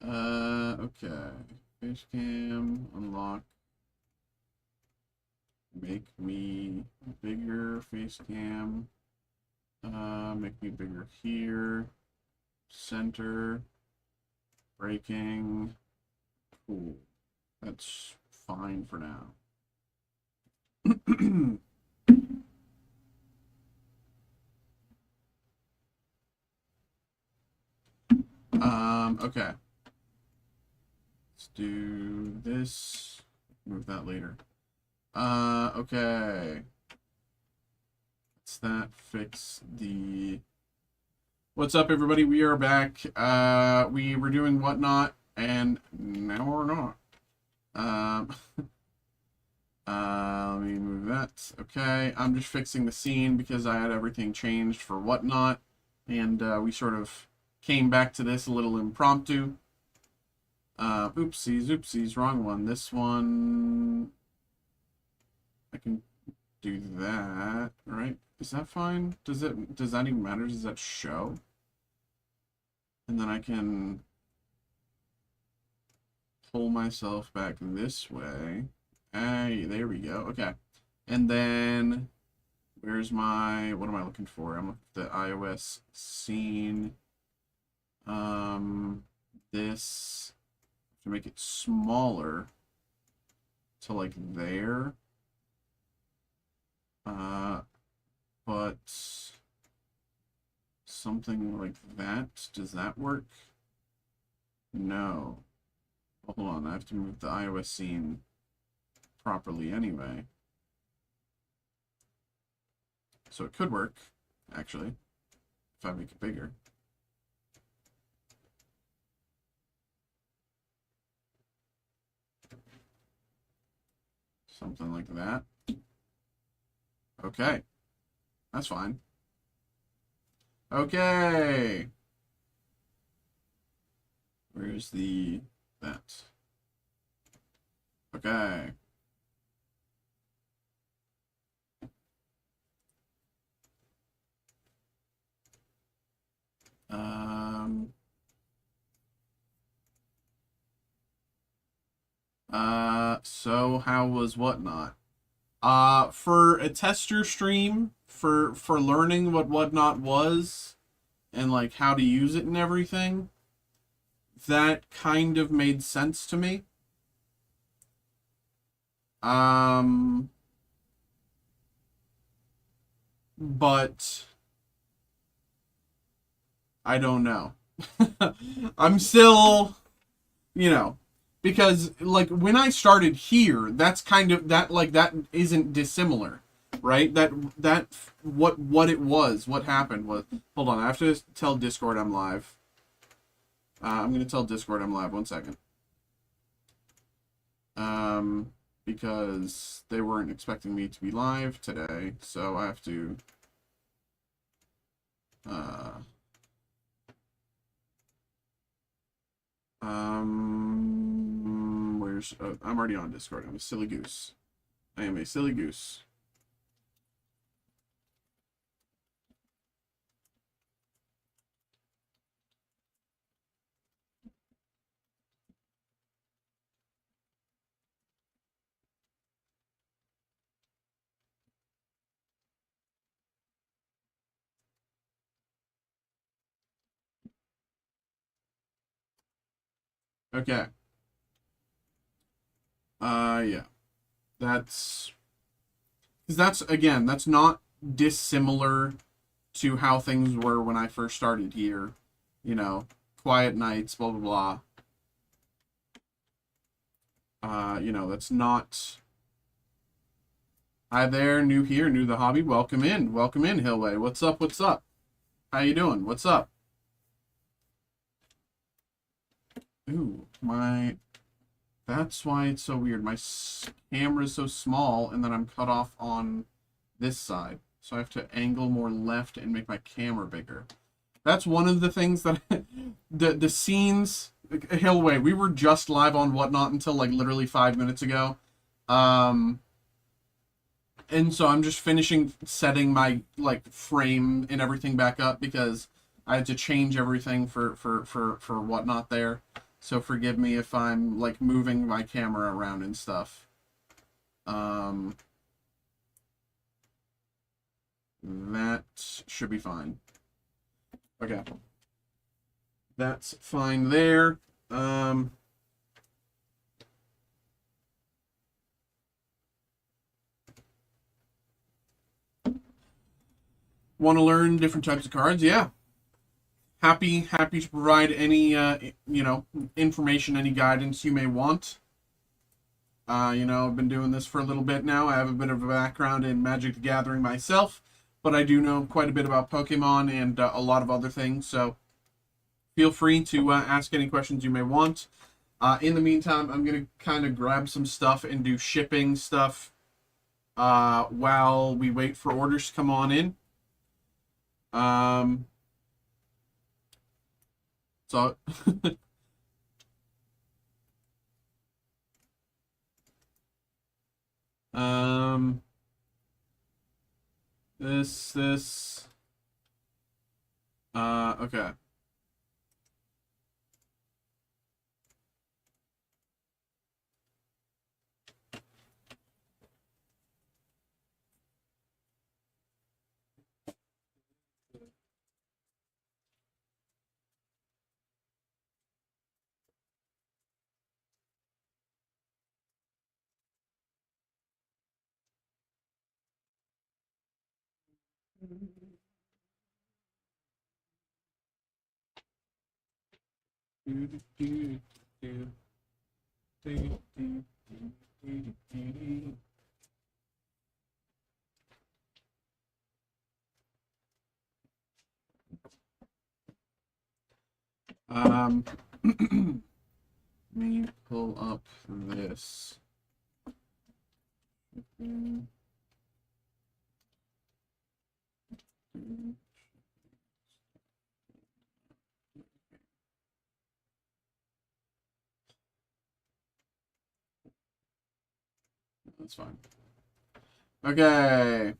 Okay. Face cam, unlock. Make me bigger, face cam. Make me bigger here. Center. Breaking. Cool. That's fine for now. Okay. Let's do this. Move that later. Okay. Let's that fix the... What's up, everybody? We are back. We were doing whatnot, and now we're not. Let me move that. Okay, I'm just fixing the scene because I had everything changed for whatnot, and we sort of came back to this a little impromptu. Oopsies, wrong one. This one, I can do that, right? Is that fine? Does that even matter? Does that show? And then I can pull myself back this way. Hey, there we go. Okay. And then where's my, what am I looking for? I'm looking at the iOS scene. This to make it smaller to like there. But something like that, does that work? No. Hold on, I have to move the iOS scene properly anyway. So it could work, actually, if I make it bigger. Something like that. Okay. That's fine. Okay. Where's that? Okay. So how was whatnot? For a tester stream, for learning what whatnot was and like how to use it and everything, that kind of made sense to me. But I don't know. I'm still, because like when I started here, that's kind of that isn't dissimilar, right? What it was, what happened was, hold on, I have to tell Discord I'm live. I'm gonna tell Discord I'm live. 1 second. Because they weren't expecting me to be live today, so I have to where's I'm already on Discord. I'm a silly goose. I am a silly goose. Okay. Yeah. That's because again, that's not dissimilar to how things were when I first started here. Quiet nights, blah blah blah. That's not. Hi there, new here, new to the hobby. Welcome in, Hillway. What's up? What's up? How you doing? What's up? Ooh, that's why it's so weird. My camera is so small, and then I'm cut off on this side. So I have to angle more left and make my camera bigger. That's one of the things that... the scenes... Hillway, we were just live on Whatnot until, like, literally 5 minutes ago. And so I'm just finishing setting my, like, frame and everything back up because I had to change everything for Whatnot there. So forgive me if I'm like moving my camera around and stuff. That should be fine. Okay. That's fine there. Want to learn different types of cards? Yeah. Happy to provide any information, any guidance you may want. I've been doing this for a little bit now. I have a bit of a background in Magic the Gathering myself, but I do know quite a bit about Pokemon and a lot of other things. So feel free to ask any questions you may want. In the meantime, I'm gonna kind of grab some stuff and do shipping stuff while we wait for orders to come on in. So um, this. Okay. Let me pull up this. That's fine. Okay.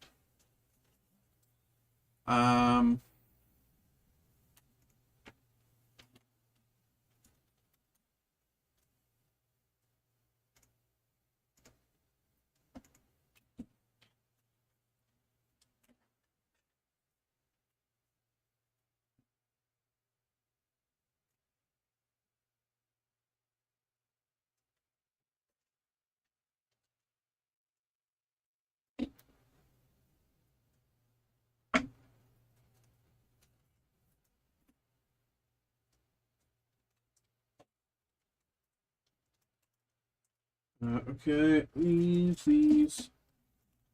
Okay, please.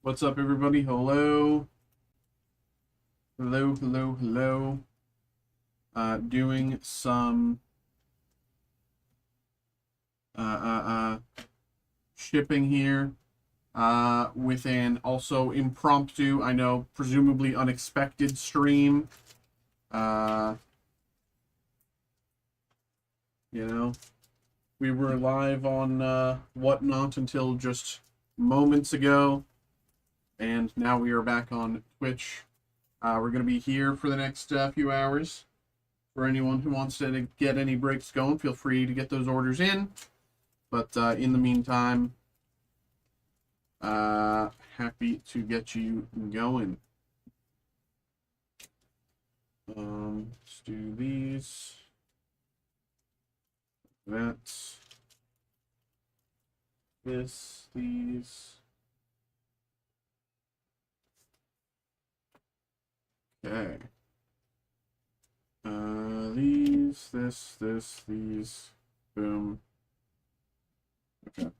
What's up, everybody? Hello. Hello. Doing some shipping here. With an also impromptu, I know, presumably unexpected stream. We were live on Whatnot until just moments ago, and now we are back on Twitch. We're going to be here for the next few hours. For anyone who wants to get any breaks going, feel free to get those orders in. But in the meantime, happy to get you going. Let's do these. That's this, these. Okay. These, this, these. Boom. Okay.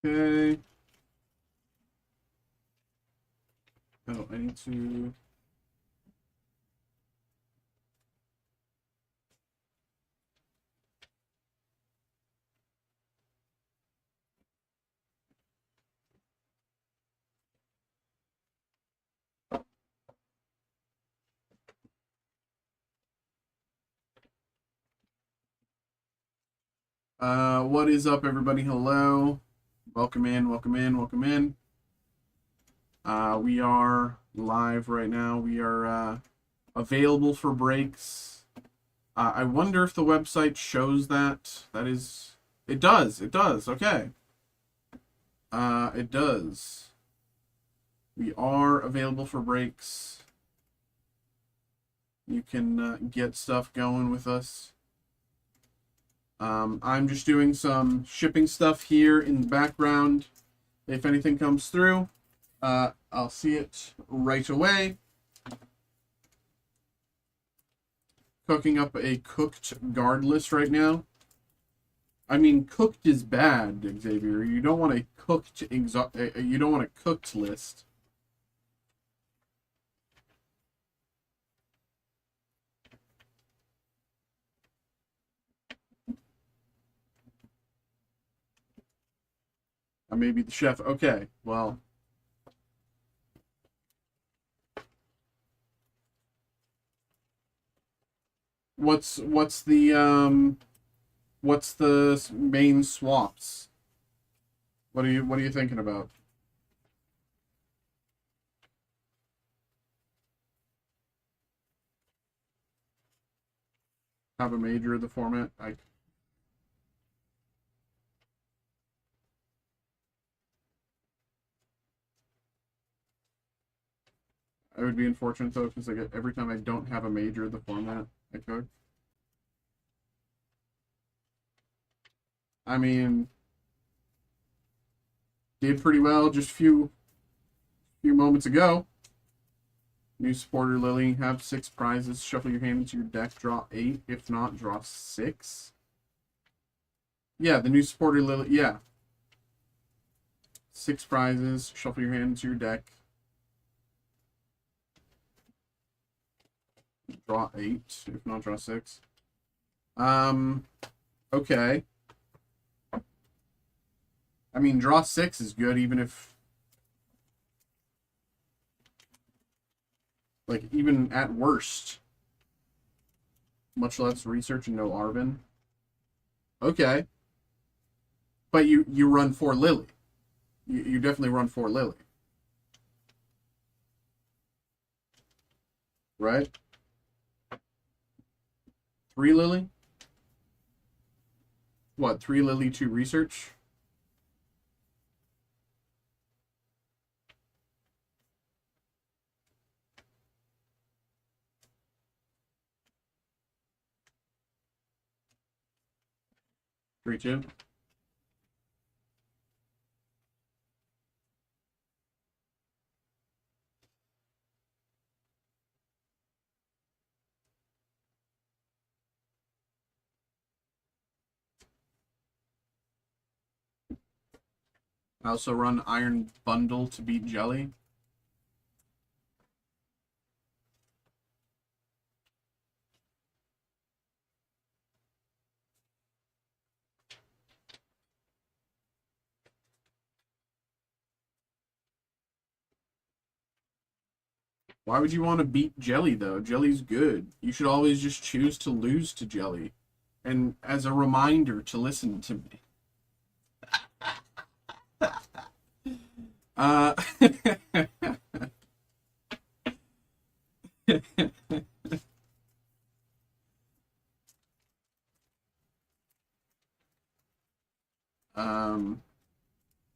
Okay. Oh, I need to... What is up, everybody? Hello. Welcome in, welcome in, welcome in. We are live right now. We are available for breaks. I wonder if the website shows that. That is... It does. It does. Okay. It does. We are available for breaks. You can get stuff going with us. I'm just doing some shipping stuff here in the background. If anything comes through, I'll see it right away. Cooking up a cooked guard list right now. I mean, cooked is bad, Xavier. You don't want a cooked you don't want a cooked list. I may be the chef. Okay, well. What's the main swaps? What are you thinking about? Have a major of the format? I would be unfortunate though, because like every time I don't have a major of the format, I cook. I mean, did pretty well just a few moments ago. New supporter Lily, have 6 prizes. Shuffle your hand into your deck. Draw 8. If not, draw 6. Yeah, the new supporter Lily. Yeah. 6 prizes. Shuffle your hand into your deck. Draw 8. If not, draw 6. Okay. I mean, draw 6 is good, even if... Like, even at worst. Much less research and no Arvin. Okay. But you run 4 Lily. You definitely run 4 Lily. Right? 3 Lily? What, 3 Lily, 2 research? Three, 2. I also run Iron Bundle to beat Jelly. Why would you want to beat Jelly, though? Jelly's good. You should always just choose to lose to Jelly. And as a reminder to listen to me. Uh...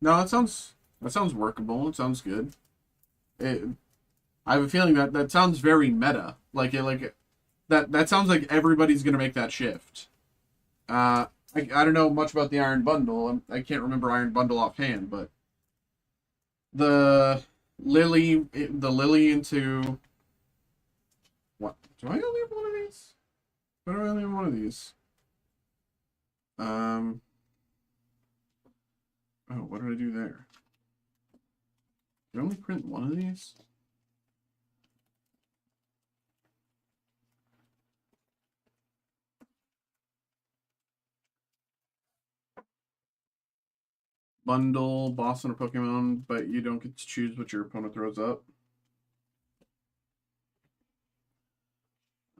No, that sounds workable. It sounds good. I have a feeling that sounds very meta. That sounds like everybody's gonna make that shift. I don't know much about the Iron Bundle. I can't remember Iron Bundle offhand, but the Lily into what? Do I only have one of these? Why do I only have one of these? Oh, what did I do there? Did I only print one of these? Bundle, boss, and a Pokemon, but you don't get to choose what your opponent throws up.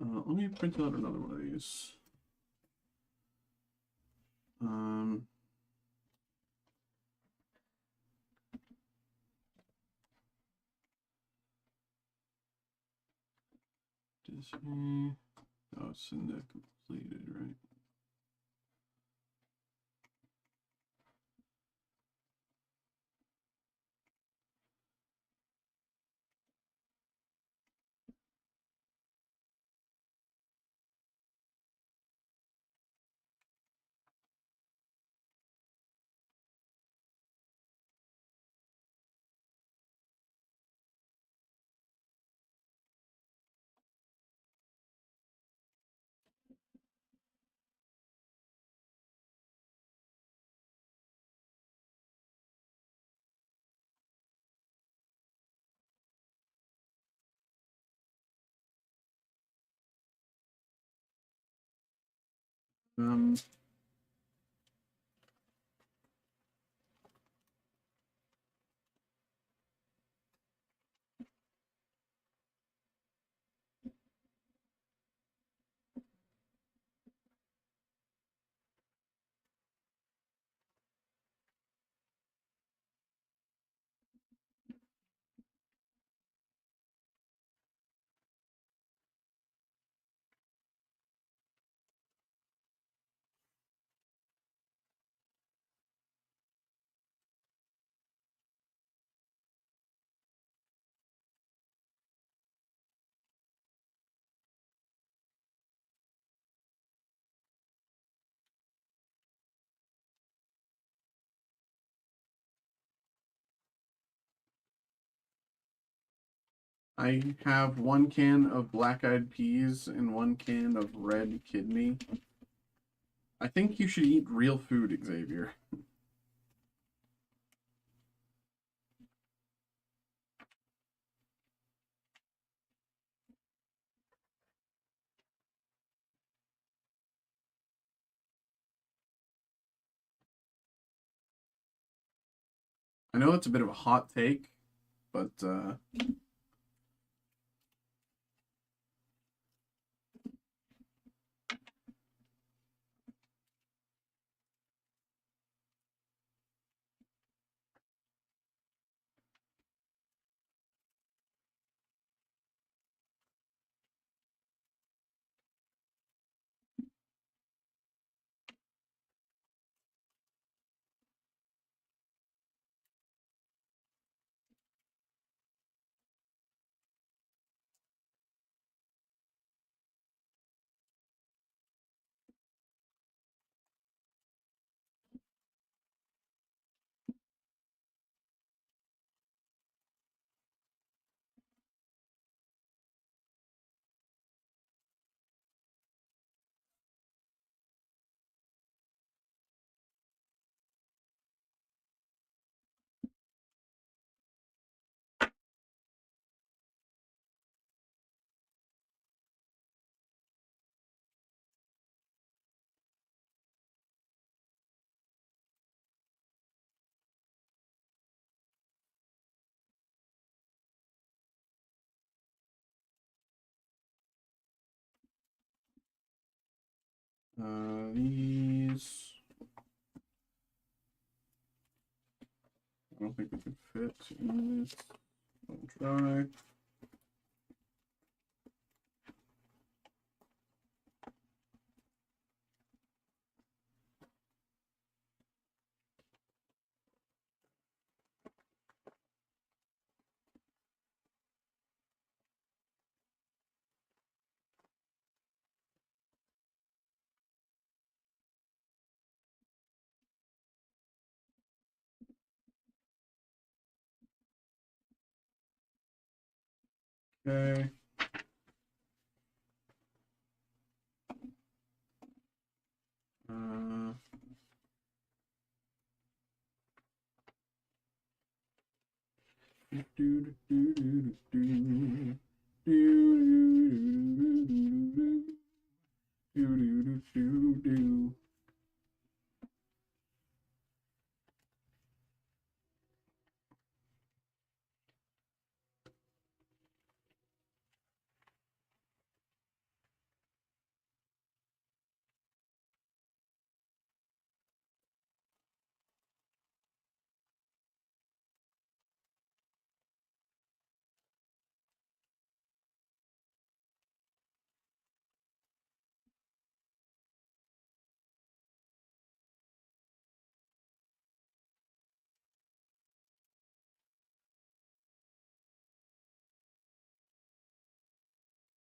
Let me print out another one of these. Disney. Oh, it's in the completed, right? Um, I have 1 can of black-eyed peas and 1 can of red kidney. I think you should eat real food, Xavier. I know it's a bit of a hot take, but these. I don't think we can fit in it. I'll try. Okay. Uh,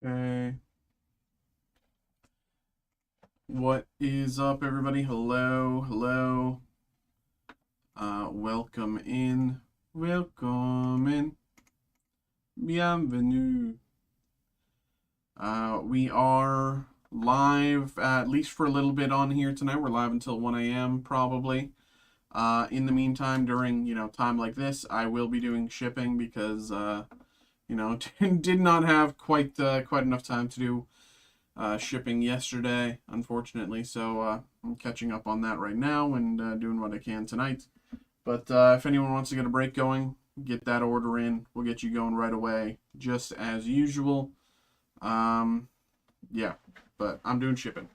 Okay. What is up, everybody? Hello, hello. Welcome in. Welcome in. Bienvenue. We are live, at least for a little bit on here tonight. We're live until 1 a.m. probably. In the meantime, during, time like this, I will be doing shipping because, did not have quite enough time to do shipping yesterday, unfortunately. So I'm catching up on that right now and doing what I can tonight. But if anyone wants to get a break going, get that order in. We'll get you going right away, just as usual. Yeah, but I'm doing shipping.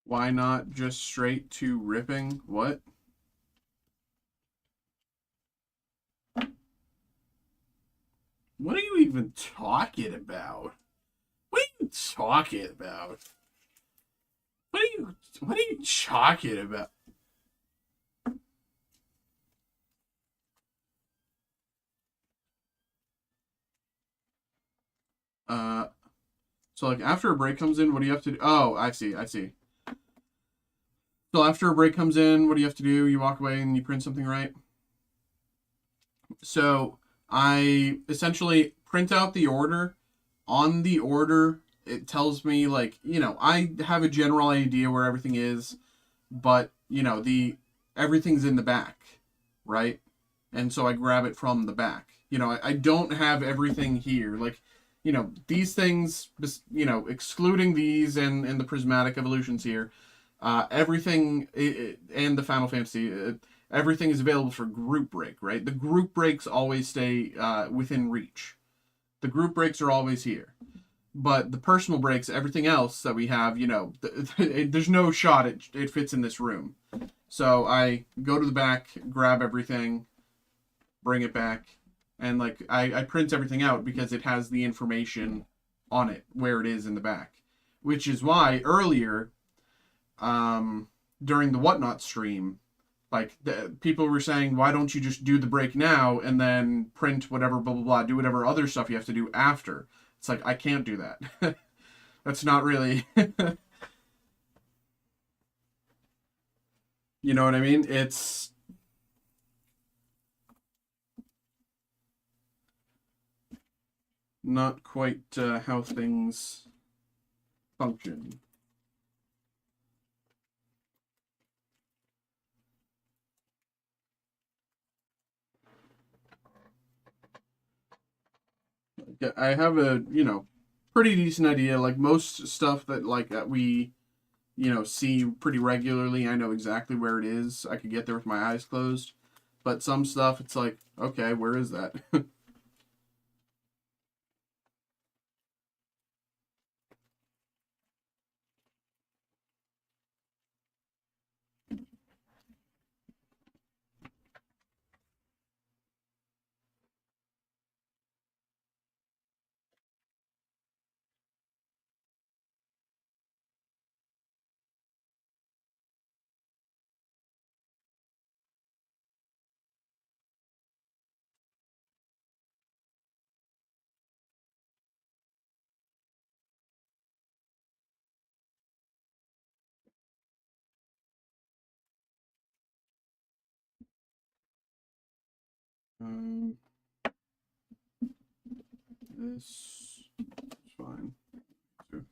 Why not just straight to ripping? What? What are you even talking about? What are you talking about? What are you talking about? Uh, so like after a break comes in, what do you have to do? Oh, I see. So after a break comes in, what do you have to do? You walk away and you print something, right? So I essentially print out the order. On the order, it tells me I have a general idea where everything is, but the everything's in the back, right? And so I grab it from the back. I don't have everything here. These things, excluding these and the prismatic evolutions here, everything and the Final Fantasy, everything is available for group break, right? The group breaks always stay within reach. The group breaks are always here. But the personal breaks, everything else that we have, there's no shot it fits in this room. So I go to the back, grab everything, bring it back, and I print everything out because it has the information on it where it is in the back. Which is why earlier, during the Whatnot stream, people were saying, why don't you just do the break now and then print whatever, blah, blah, blah, do whatever other stuff you have to do after. It's like, I can't do that. That's not really, you know what I mean? It's not quite how things function. I have a, pretty decent idea. Like most stuff that we, see pretty regularly, I know exactly where it is. I could get there with my eyes closed. But some stuff, it's like, okay, where is that? Um, this is fine. Too.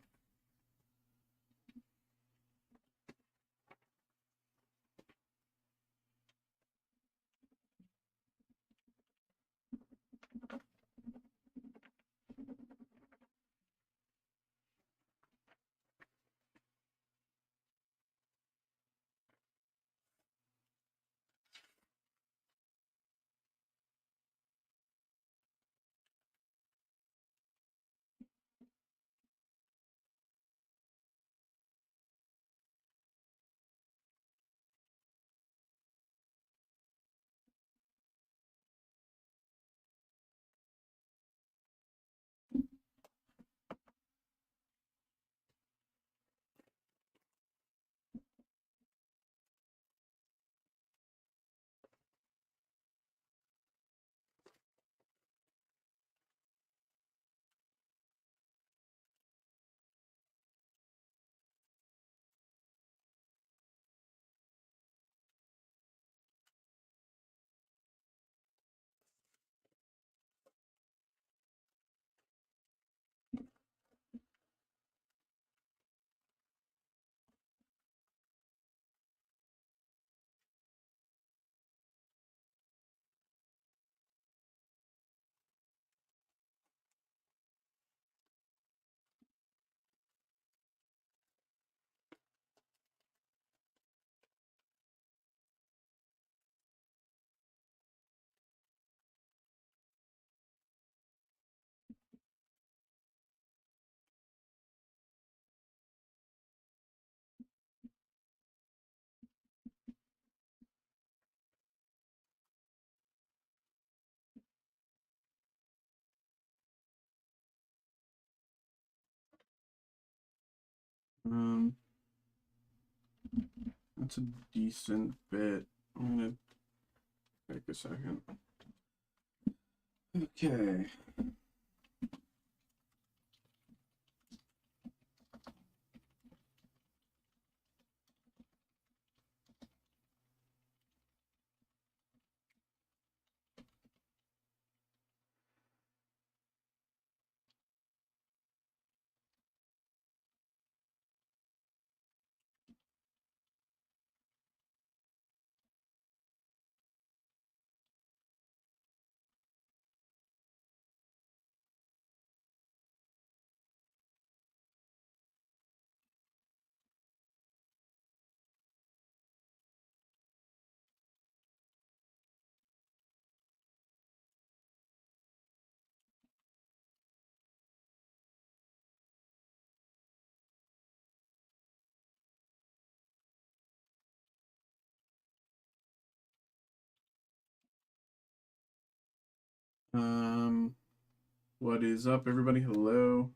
Um, that's a decent bit. I'm gonna take a second. Okay. Um, what is up, everybody? Hello.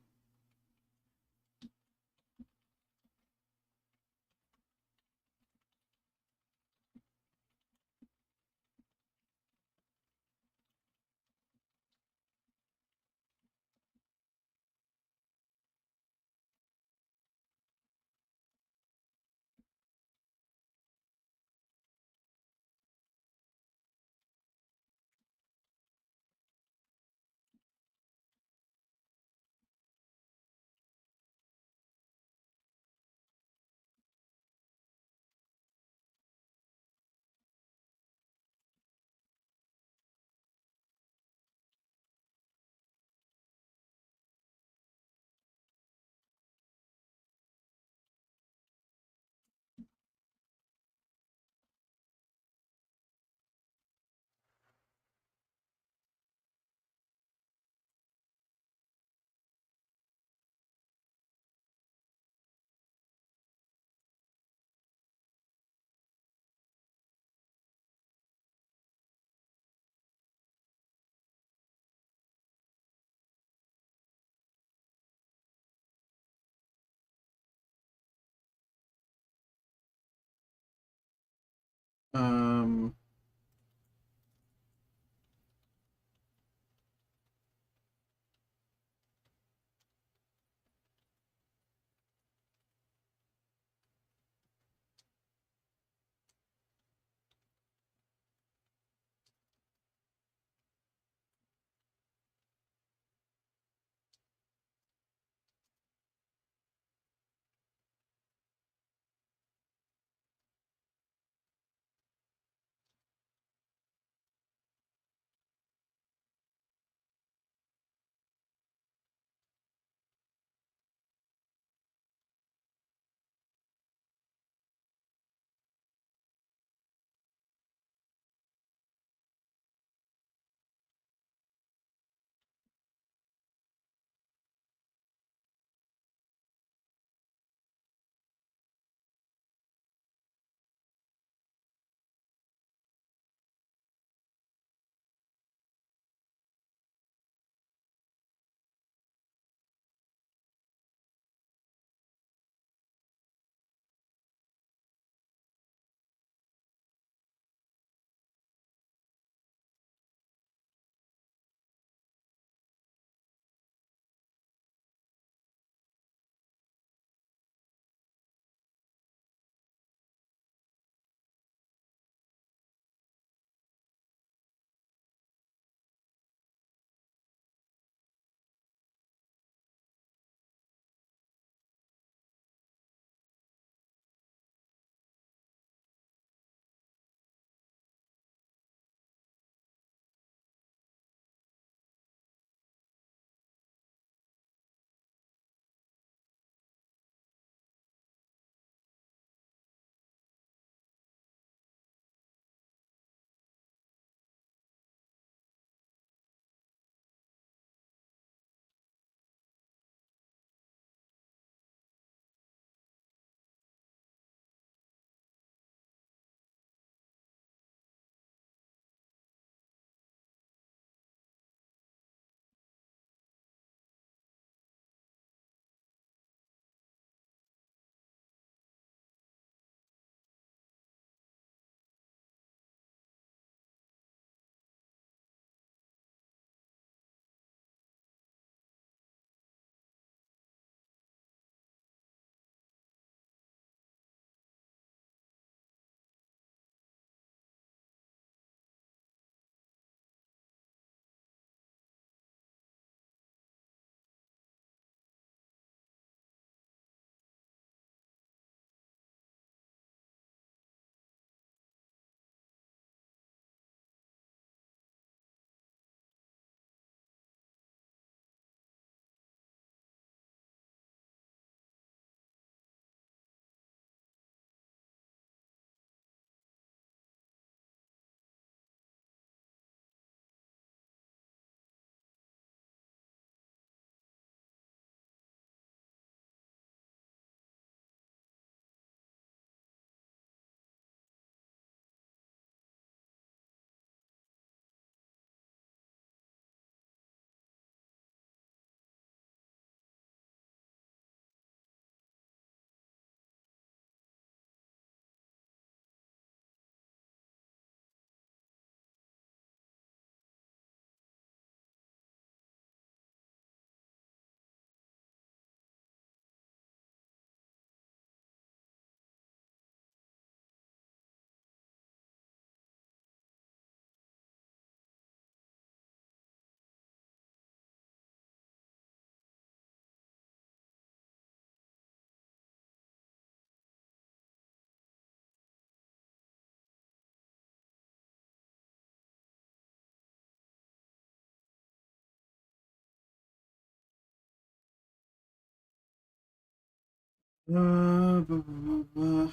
Blah, blah, blah.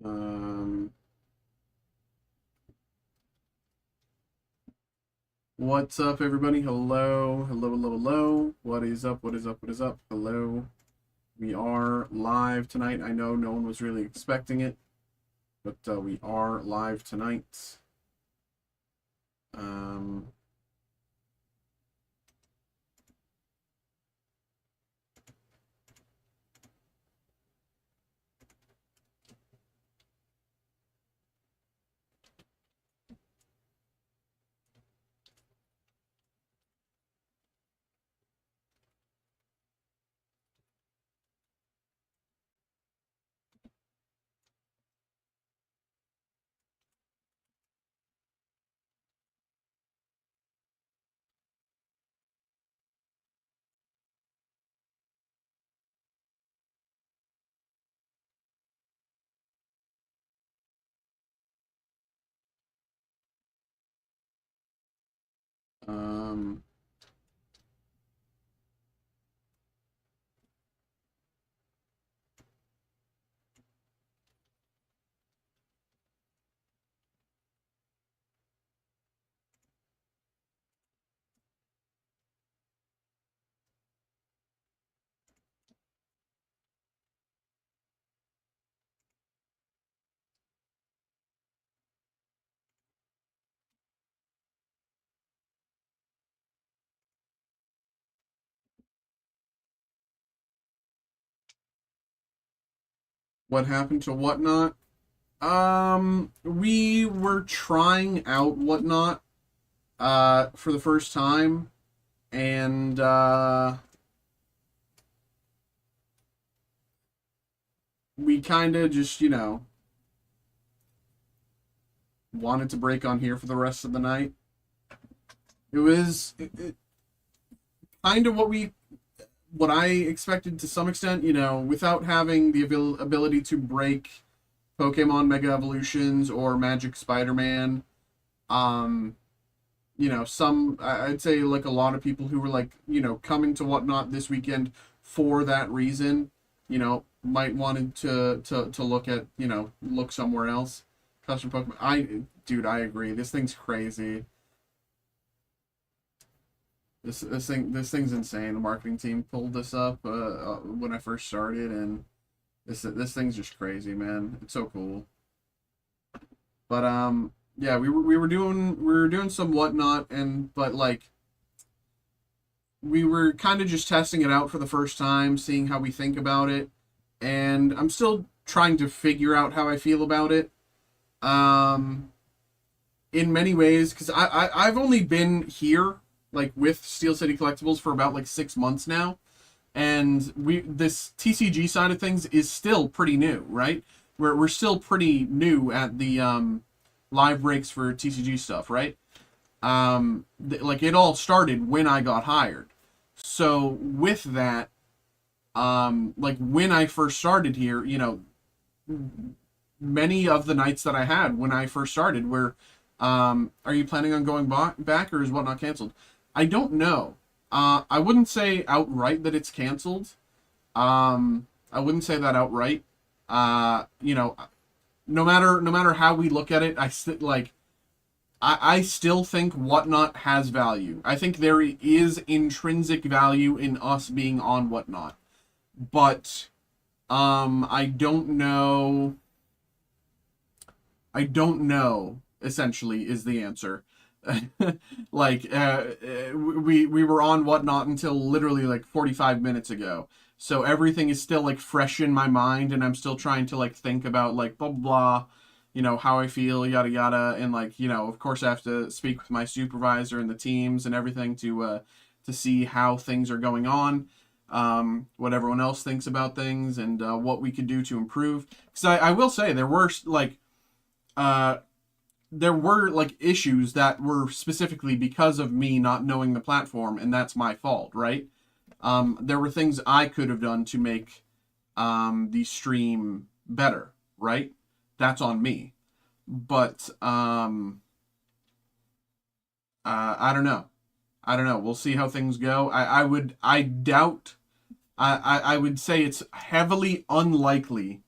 Um, what's up, everybody? Hello, hello, hello, hello. What is up? What is up? What is up? Hello. We are live tonight. I know no one was really expecting it, but we are live tonight. Um, um, what happened to Whatnot? We were trying out Whatnot for the first time, and we kind of just, wanted to break on here for the rest of the night. It was kind of what I expected to some extent, without having the ability to break Pokemon Mega Evolutions or Magic Spider-Man. Um, I'd say like a lot of people who were like, coming to Whatnot this weekend for that reason. might wanted to look at, look somewhere else. Custom Pokemon. Dude, I agree. This thing's crazy. This thing's insane. The marketing team pulled this up when I first started, and this thing's just crazy, man. It's so cool. But yeah, we were doing some whatnot, and but like we were kind of just testing it out for the first time, seeing how we think about it, and I'm still trying to figure out how I feel about it. Um, in many ways, because I've only been here like with Steel City Collectibles for about like 6 months now, and this TCG side of things is still pretty new, right? We're still pretty new at the live breaks for TCG stuff, right? Like it all started when I got hired. So with that, like when I first started here, many of the nights that I had when I first started were, are you planning on going back or is whatnot canceled? I don't know. I wouldn't say outright that it's canceled. I wouldn't say that outright. No matter how we look at it, I still think whatnot has value. I think there is intrinsic value in us being on whatnot, but I don't know. I don't know. Essentially, is the answer. Like we were on whatnot until literally like 45 minutes ago, so everything is still like fresh in my mind, and I'm still trying to like think about like blah blah blah, how I feel, yada yada, and like of course I have to speak with my supervisor and the teams and everything to see how things are going on, what everyone else thinks about things, and what we could do to improve. Because I will say uh there were like issues that were specifically because of me not knowing the platform, and that's my fault, right? There were things I could have done to make the stream better, right? That's on me. But I don't know. I don't know. We'll see how things go. I doubt. I would say it's heavily unlikely.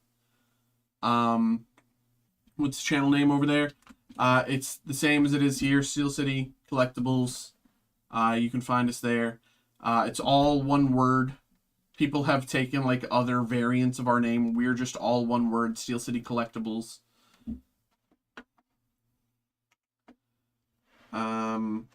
Um, what's the channel name over there? It's the same as it is here. Steel City Collectibles. You can find us there. It's all one word. People have taken like other variants of our name. We're just all one word. Steel City Collectibles. Um,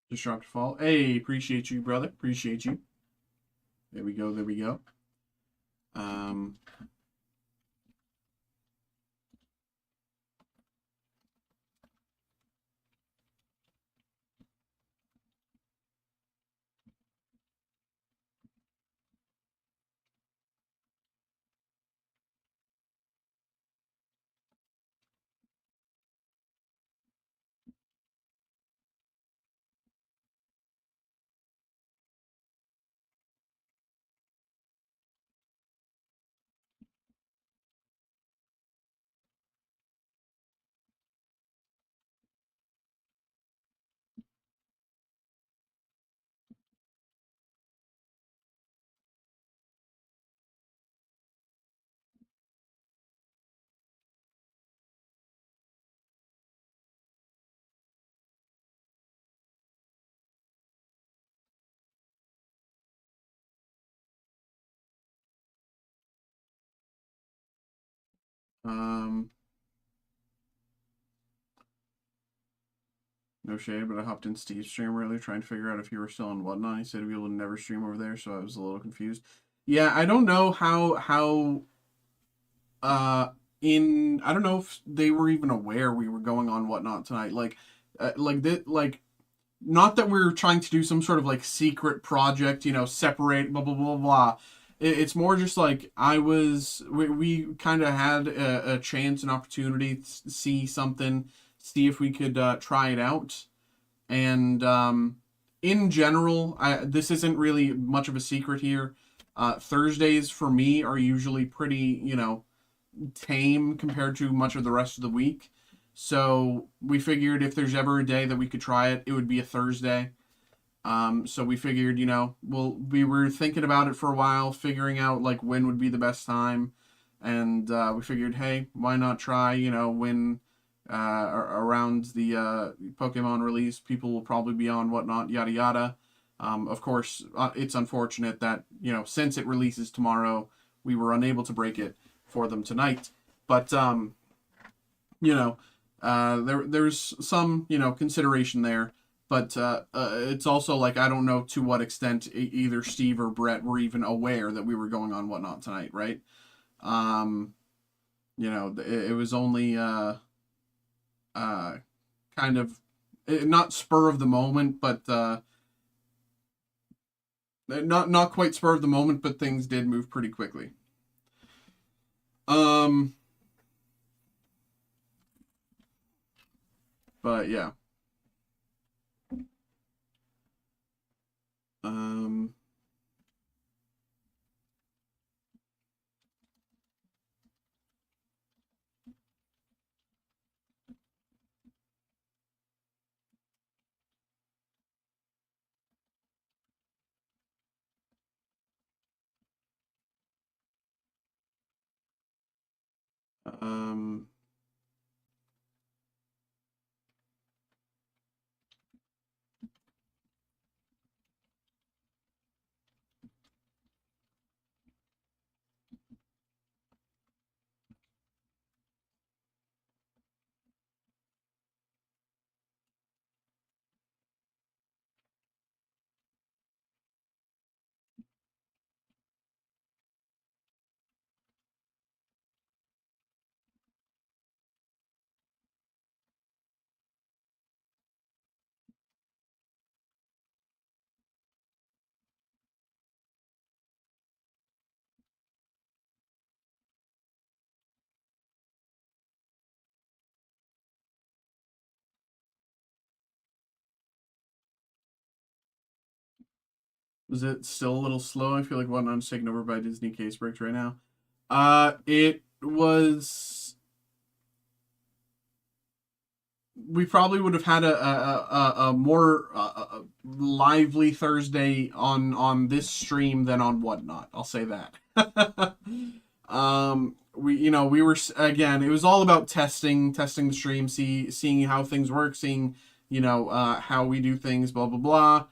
Just dropped a fall. Hey, appreciate you, brother. Appreciate you. There we go. There we go. Um, um, no shade, but I hopped in Steve's stream earlier trying to figure out if you were still on Whatnot. He said we will never stream over there, so I was a little confused. Yeah, I don't know how uh I don't know if they were even aware we were going on Whatnot tonight. Like not that we're trying to do some sort of like secret project, separate blah blah blah blah. It's more just like we kind of had a chance, an opportunity to see something, see if we could try it out. And in general, this isn't really much of a secret here. Thursdays for me are usually pretty, tame compared to much of the rest of the week. So we figured if there's ever a day that we could try it, it would be a Thursday. So we figured, we were thinking about it for a while, figuring out like when would be the best time, and we figured, hey, why not try? When around the Pokemon release, people will probably be on Whatnot, yada yada. Of course, it's unfortunate that since it releases tomorrow, we were unable to break it for them tonight. But there's some consideration there. But it's also like I don't know to what extent either Steve or Brett were even aware that we were going on Whatnot tonight, right? Um, it was only kind of not spur of the moment, but not quite spur of the moment, but things did move pretty quickly. Um, but yeah. Um, um, was it still a little slow? I feel like Whatnot's taken over by Disney case breaks right now. It was we probably would have had a more lively Thursday on this stream than on Whatnot. I'll say that. We were, again, it was all about testing the stream, seeing how things work, seeing how we do things, blah blah blah.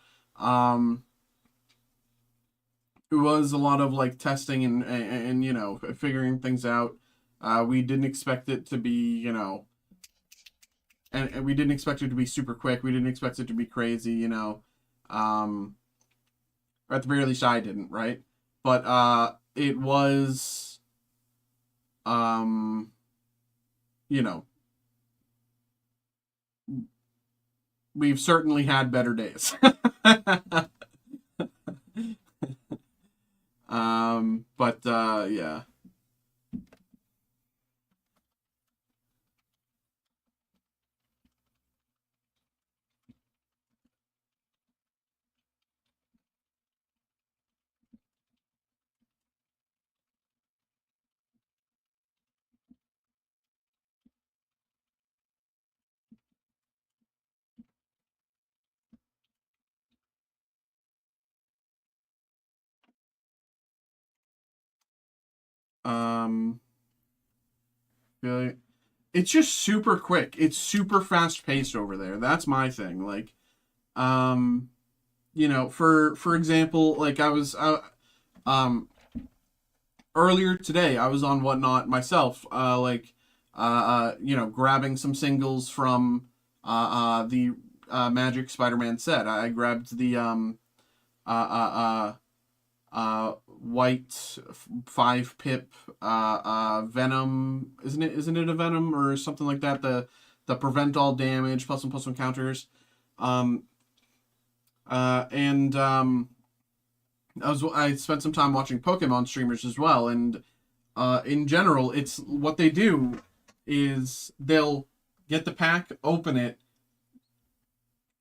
It was a lot of like testing and figuring things out. We didn't expect it to be and we didn't expect it to be super quick. We didn't expect it to be crazy, or at the very least I didn't, right? But it was, you know, we've certainly had better days. But yeah. Um, really, it's just super quick. It's super fast paced over there. That's my thing. Like, um, for example, like um, earlier today, I was on Whatnot myself, grabbing some singles from the Magic Spider-Man set. I grabbed the white 5 pip Venom. Isn't it a Venom or something like that? The prevent all damage +1/+1 counters. Um, and I spent some time watching Pokemon streamers as well, and in general, it's what they do is they'll get the pack, open it,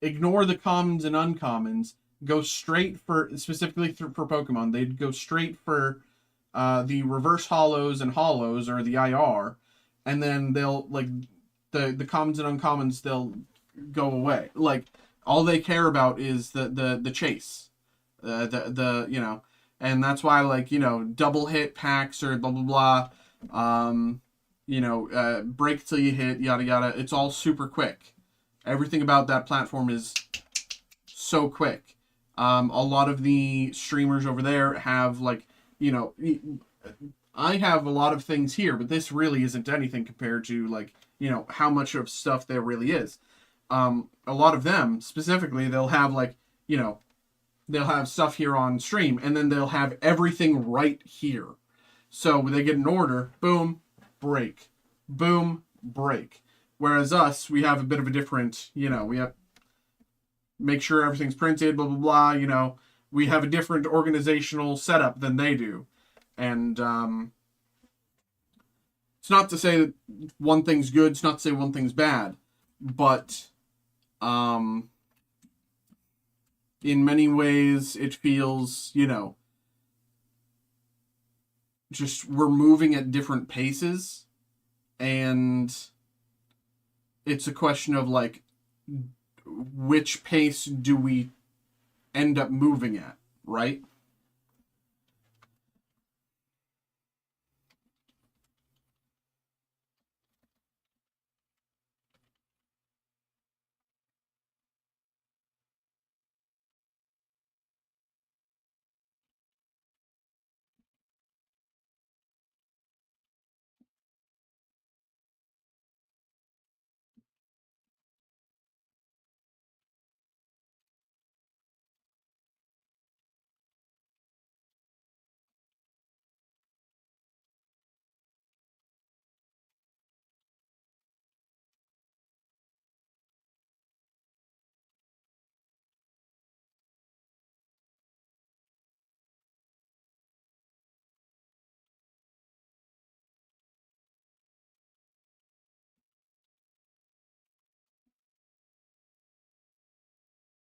ignore the commons and uncommons, go straight for, specifically for Pokemon, they'd go straight for the reverse hollows and hollows, or the IR, and then they'll, like, the commons and uncommons, they'll go away. Like, all they care about is the chase. And that's why, like, double hit packs or blah blah blah, break till you hit, yada yada. It's all super quick. Everything about that platform is so quick. A lot of the streamers over there have, like, I have a lot of things here, but this really isn't anything compared to, like, how much of stuff there really is. A lot of them specifically, they'll have, like, they'll have stuff here on stream, and then they'll have everything right here. So when they get an order, boom, break, boom, break. Whereas us, we have a bit of a different, we have make sure everything's printed, blah blah blah. We have a different organizational setup than they do, and it's not to say that one thing's good. It's not to say one thing's bad, but in many ways, it feels, just we're moving at different paces, and it's a question of, like, which pace do we end up moving at, right?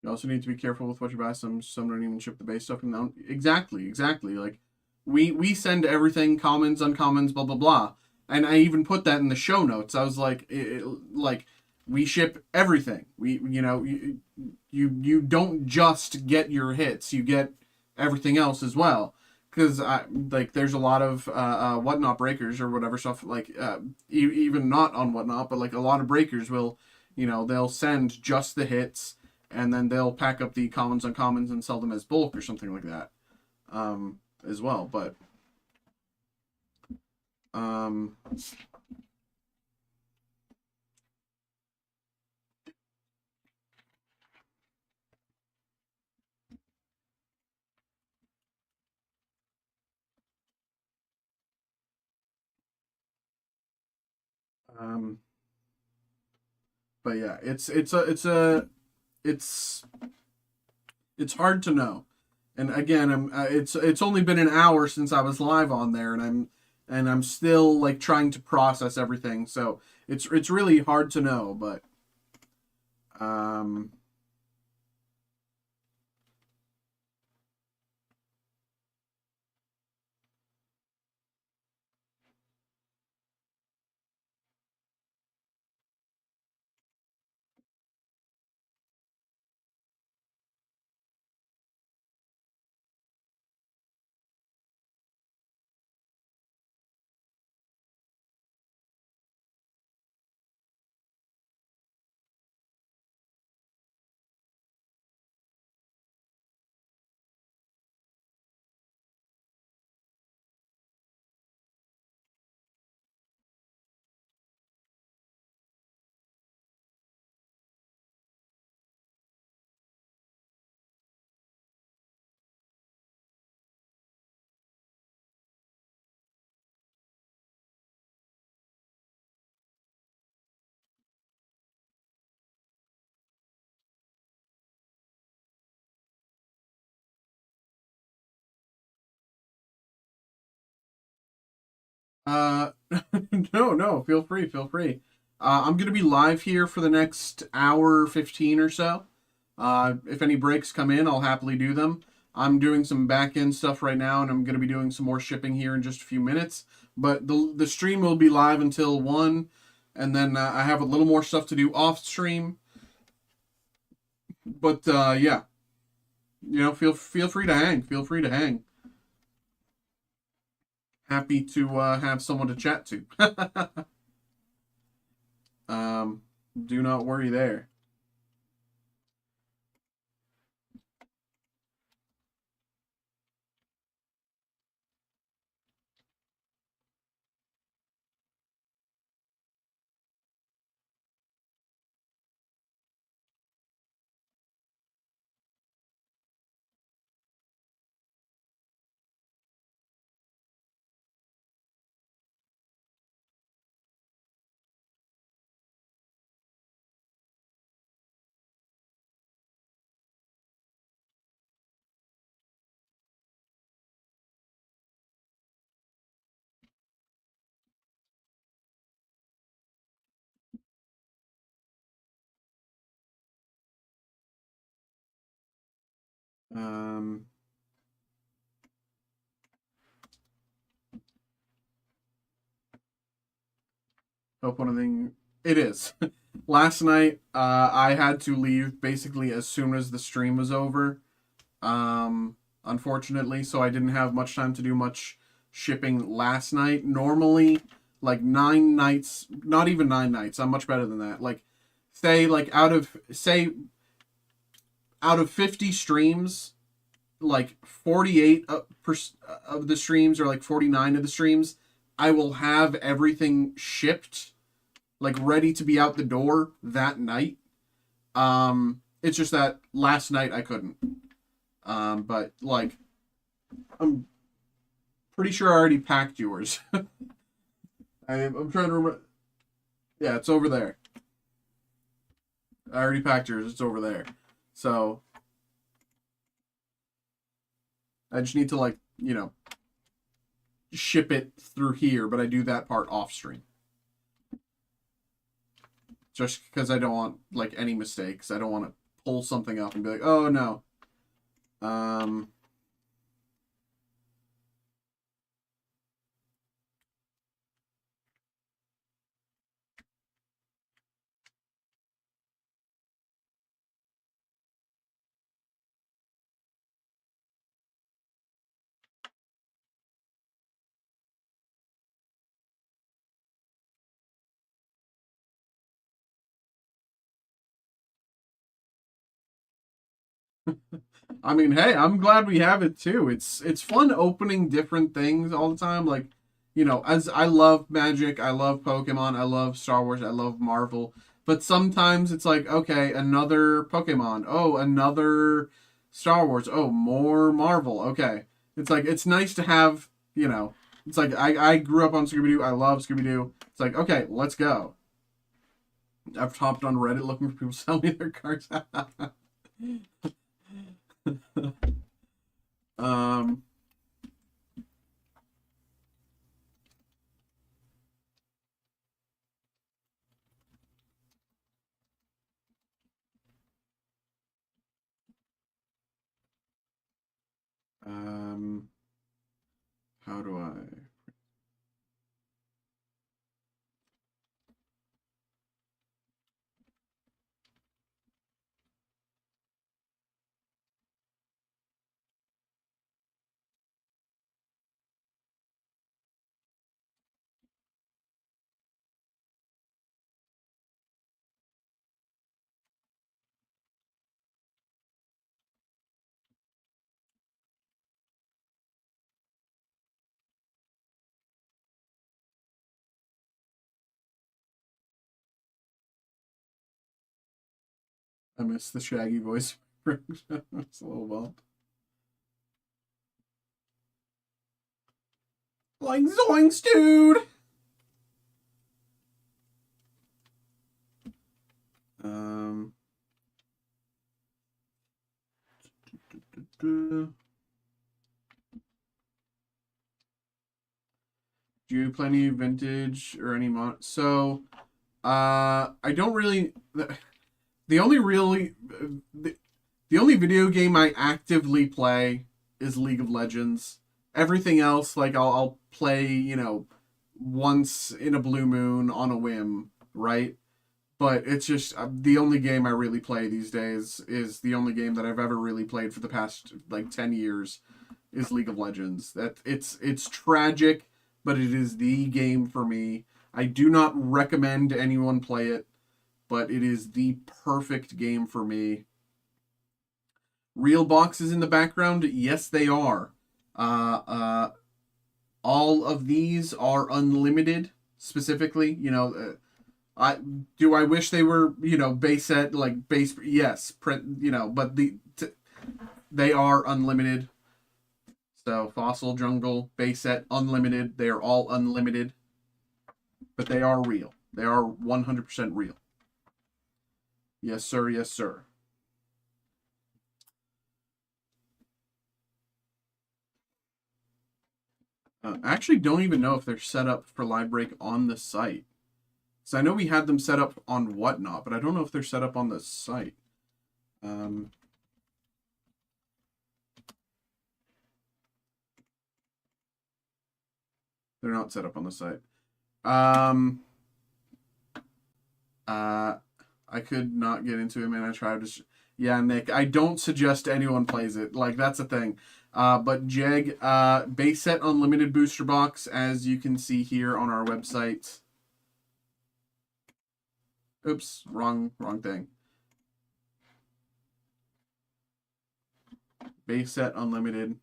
You also need to be careful with what you buy. Some don't even ship the base stuff. No, exactly. Like, we send everything, commons, uncommons, blah blah blah. And I even put that in the show notes. I was like, like, we ship everything. You don't just get your hits, you get everything else as well. Because like there's a lot of whatnot breakers or whatever stuff like even not on whatnot, but like a lot of breakers will, they'll send just the hits and then they'll pack up the commons, uncommons, and sell them as bulk or something like that, as well. But um, um, but yeah, it's it's hard to know. And again, it's only been an hour since I was live on there, and I'm still like trying to process everything. So it's really hard to know, but um uh no, feel free, feel free. I'm gonna be live here for the next hour 15 or so. If any breaks come in, I'll happily do them. I'm doing some back end stuff right now, and I'm going to be doing some more shipping here in just a few minutes. But the stream will be live until 1, and then I have a little more stuff to do off stream. But yeah, feel free to hang. Feel free to hang. Happy to have someone to chat to. um, do not worry there. Um, hope one of the it is. Last night, I had to leave basically as soon as the stream was over. Unfortunately, so I didn't have much time to do much shipping last night. Normally, like 9 nights, not even 9 nights. I'm much better than that. Like, out of 50 streams, like 48 of the streams or like 49 of the streams, I will have everything shipped, like ready to be out the door that night. It's just that last night I couldn't. But like I'm pretty sure I already packed yours. I'm trying to remember. Yeah, it's over there. I already packed yours. It's over there. So I just need to like ship it through here, but I do that part off stream. Just because I don't want like any mistakes. I don't want to pull something up and be like, oh no. Um, I mean, hey, I'm glad we have it too. It's fun opening different things all the time. Like, as I love Magic, I love Pokemon, I love Star Wars, I love Marvel. But sometimes it's like, okay, another Pokemon. Oh, another Star Wars. Oh, more Marvel. Okay. It's like it's nice to have, it's like I grew up on Scooby Doo. I love Scooby Doo. It's like, okay, let's go. I've hopped on Reddit looking for people to sell me their cards. um Um, how do I? I miss the Shaggy voice. It's a little bump. Like zoinks, dude. Um. Do you play any vintage or any So, I don't really. The only really the only video game I actively play is League of Legends. Everything else, like I'll play, once in a blue moon on a whim, right? But it's just the only game I really play these days is the only game that I've ever really played for the past like 10 years is League of Legends. That it's tragic, but it is the game for me. I do not recommend anyone play it, but it is the perfect game for me. Real boxes in the background? Yes, they are. Uh, uh, all of these are unlimited. Specifically, I I wish they were base set like base. Yes, print. But they are unlimited. So Fossil Jungle base set unlimited. They are all unlimited, but they are real. They are 100% real. Yes, sir. Yes, sir. I actually don't even know if they're set up for live break on the site. So I know we had them set up on Whatnot, but I don't know if they're set up on the site. Um, they're not set up on the site. Um, uh, I could not get into it, man. I tried to. Yeah, Nick, I don't suggest anyone plays it. Like, that's the thing. But Jeg, base set unlimited booster box, as you can see here on our website. Oops, wrong thing. Base set unlimited.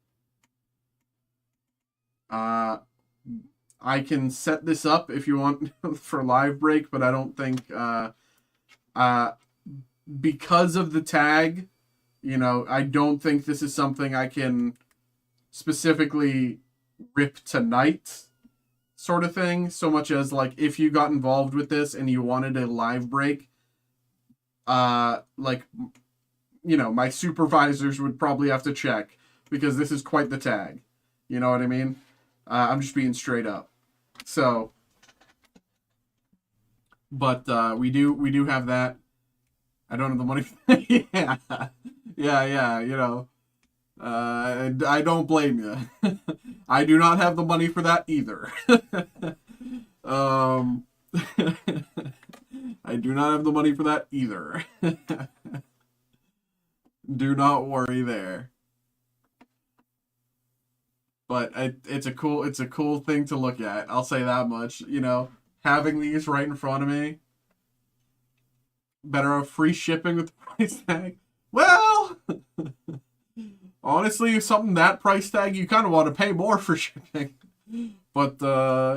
I can set this up if you want for live break, but I don't think because of the tag, I don't think this is something I can specifically rip tonight sort of thing, so much as like if you got involved with this and you wanted a live break, like my supervisors would probably have to check because this is quite the tag. You know what I mean? I'm just being straight up. So, but we do have that. I don't have the money. Yeah, yeah. I don't blame you. I do not have the money for that either. um, I do not have the money for that either. Do not worry there. But it's a cool thing to look at. I'll say that much. Having these right in front of me. Better have free shipping with the price tag. Well, Honestly, something that price tag, you kind of want to pay more for shipping. But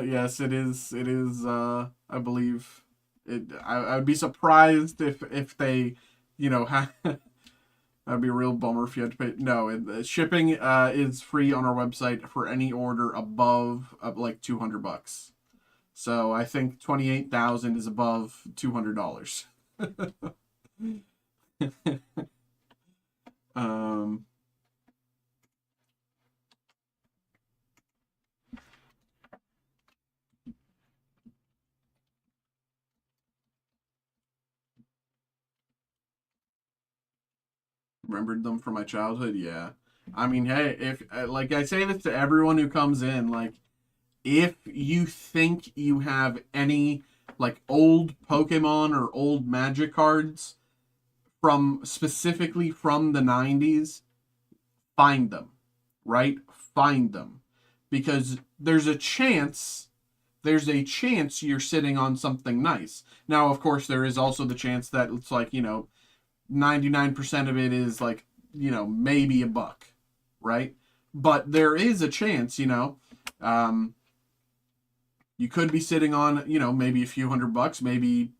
yes, it is. It is. I believe it. I would be surprised if they, that'd be a real bummer if you had to pay. No, shipping is free on our website for any order above like $200. So I think 28,000 is above $200. um, Remembered them from my childhood. Yeah. I mean, hey, if like I say this to everyone who comes in, like if you think you have any like old Pokemon or old Magic cards from specifically from the 90s, find them, right? Find them. Because there's a chance you're sitting on something nice. Now, of course, there is also the chance that it's like, 99% of it is like, maybe a buck, right? But there is a chance, um, you could be sitting on, maybe a few $100, maybe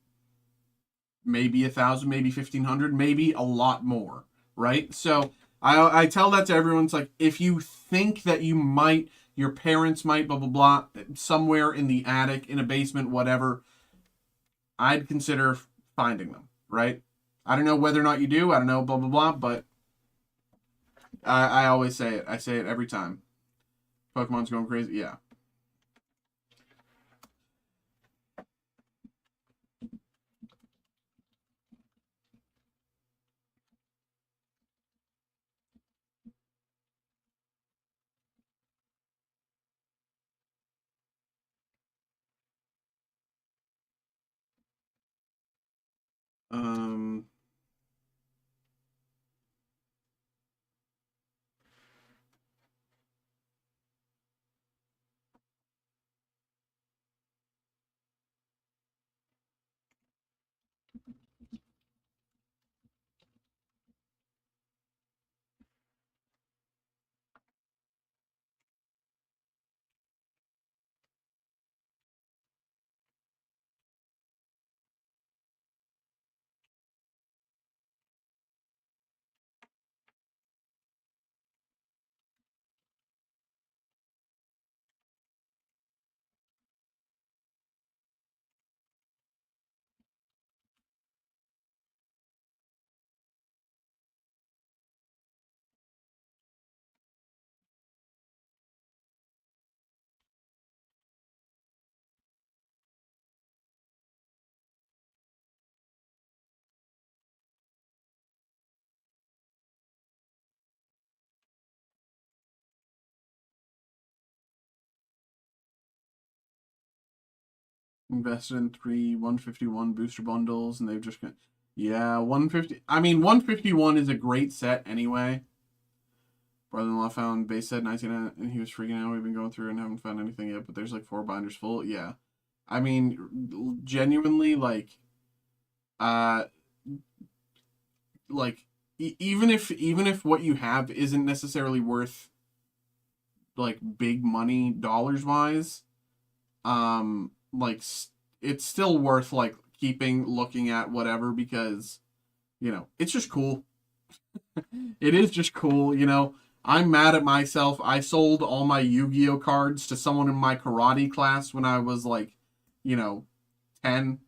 1,000, maybe 1,500, maybe a lot more, right? So I tell that to everyone. It's like if you think that your parents might, blah blah blah, somewhere in the attic, in a basement, whatever, I'd consider finding them, right? I don't know whether or not you do. I don't know, blah blah blah, but I always say it. I say it every time. Pokemon's going crazy. Yeah. Um, Invested in three 151 booster bundles, and they've just got, yeah, 150. I mean, 151 is a great set anyway. Brother-in-law found base set 19 and he was freaking out. We've been going through and haven't found anything yet, but there's like 4 binders full. Yeah. I mean, genuinely, uh, like even if what you have isn't necessarily worth like big money dollars wise, like it's still worth like keeping looking at whatever because it's just cool. It is just cool. I'm mad at myself. I sold all my Yu-Gi-Oh cards to someone in my karate class when I was like, you know, 10.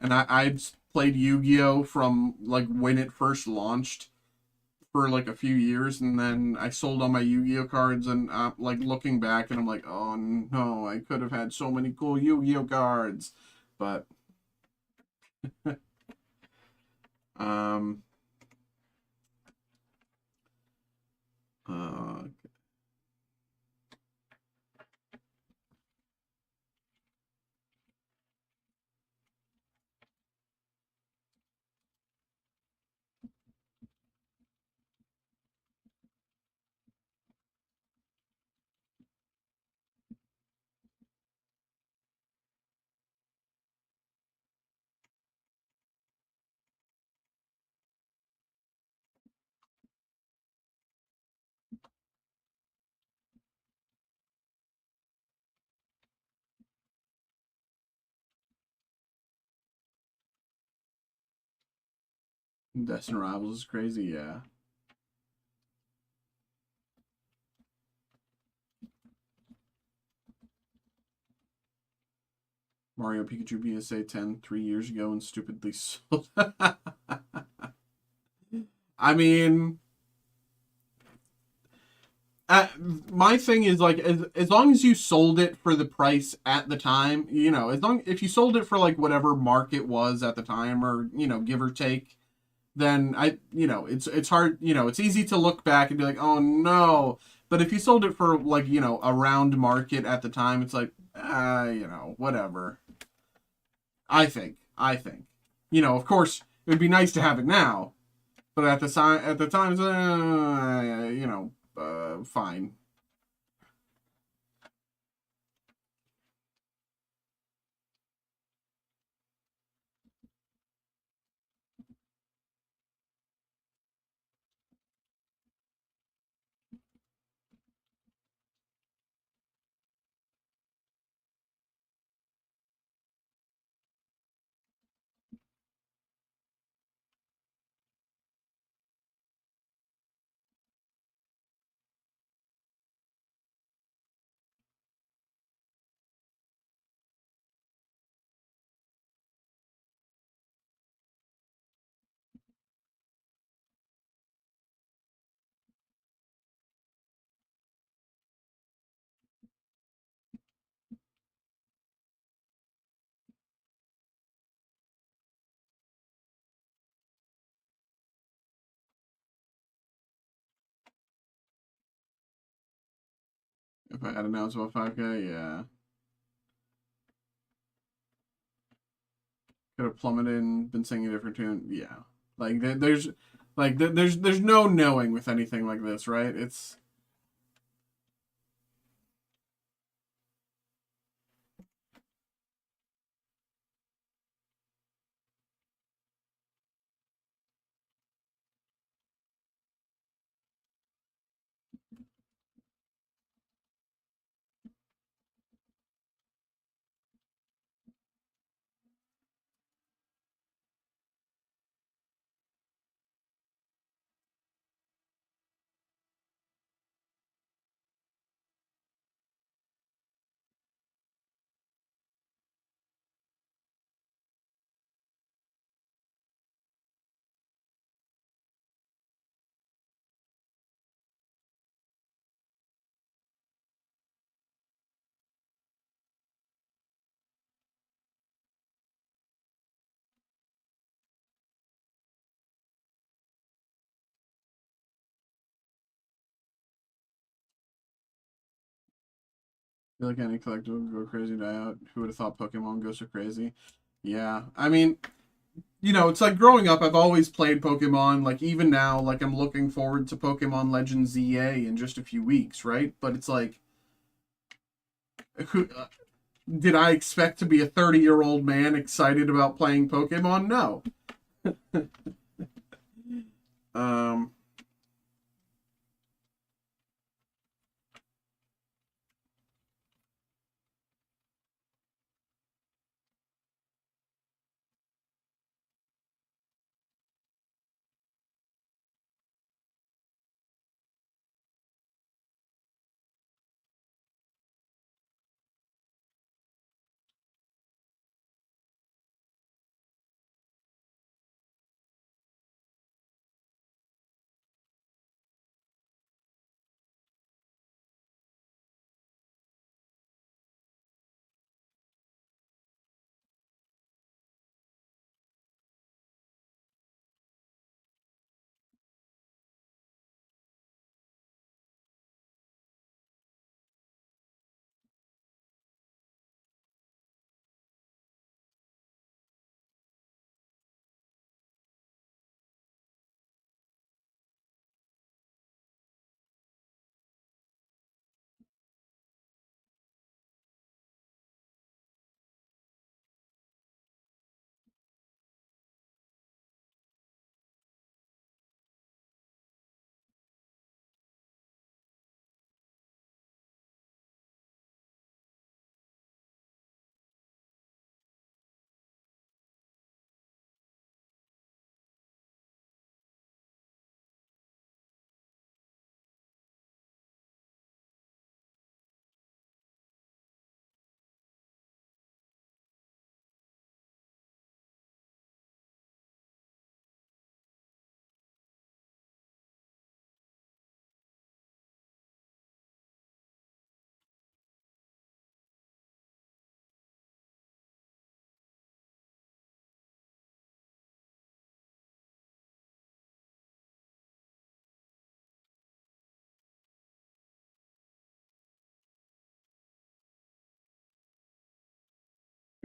And I played Yu-Gi-Oh from like when it first launched for like a few years. And then I sold all my Yu-Gi-Oh cards. And like looking back, and I'm like, oh no, I could have had so many cool Yu-Gi-Oh cards. But, um, uh, Destined Rivals is crazy, yeah. Mario Pikachu PSA 10 3 years ago and stupidly sold. I mean, uh, my thing is like as long as you sold it for the price at the time, you know, as long if you sold it for like whatever market was at the time, or you know, give or take, then you know, it's hard, you know, it's easy to look back and be like, oh no. But if you sold it for like, you know, around market at the time, it's like, you know, whatever. I think, you know, of course, it would be nice to have it now, but at the time, you know, fine. If I had announced about 5K, yeah, could have plummeted and been singing a different tune. Yeah, like there's there's no knowing with anything like this, right? It's I feel like any collectible would go crazy die out. Who would have thought Pokemon goes so crazy? Yeah, I mean, you know, it's like growing up, I've always played Pokemon. Like, even now, like, I'm looking forward to Pokemon Legends ZA in just a few weeks, right? But it's like, who, did I expect to be a 30-year-old man excited about playing Pokemon? No. Um,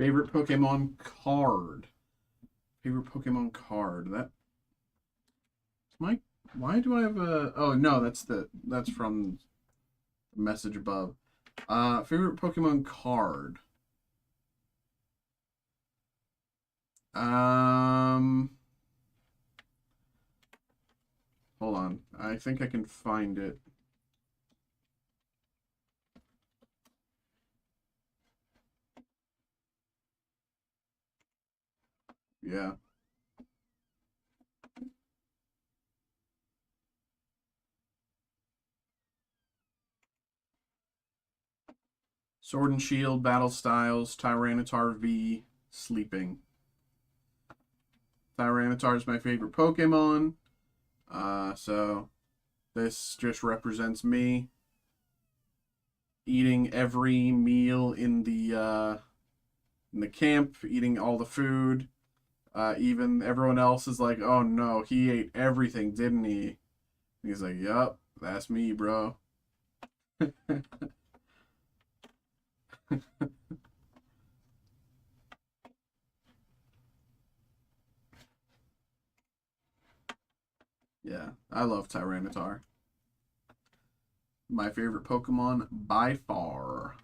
Favorite Pokemon card. Favorite Pokemon card. That my. Why do I have a? Oh no, that's from the message above. Favorite Pokemon card. Um, Hold on. I think I can find it. Yeah. Sword and Shield, Battle Styles, Tyranitar V, Sleeping. Tyranitar is my favorite Pokemon. So this just represents me eating every meal in the camp, eating all the food. Even everyone else is like, "Oh no, he ate everything, didn't he?" And he's like, "Yup, that's me, bro." Yeah, I love Tyranitar. My favorite Pokemon by far.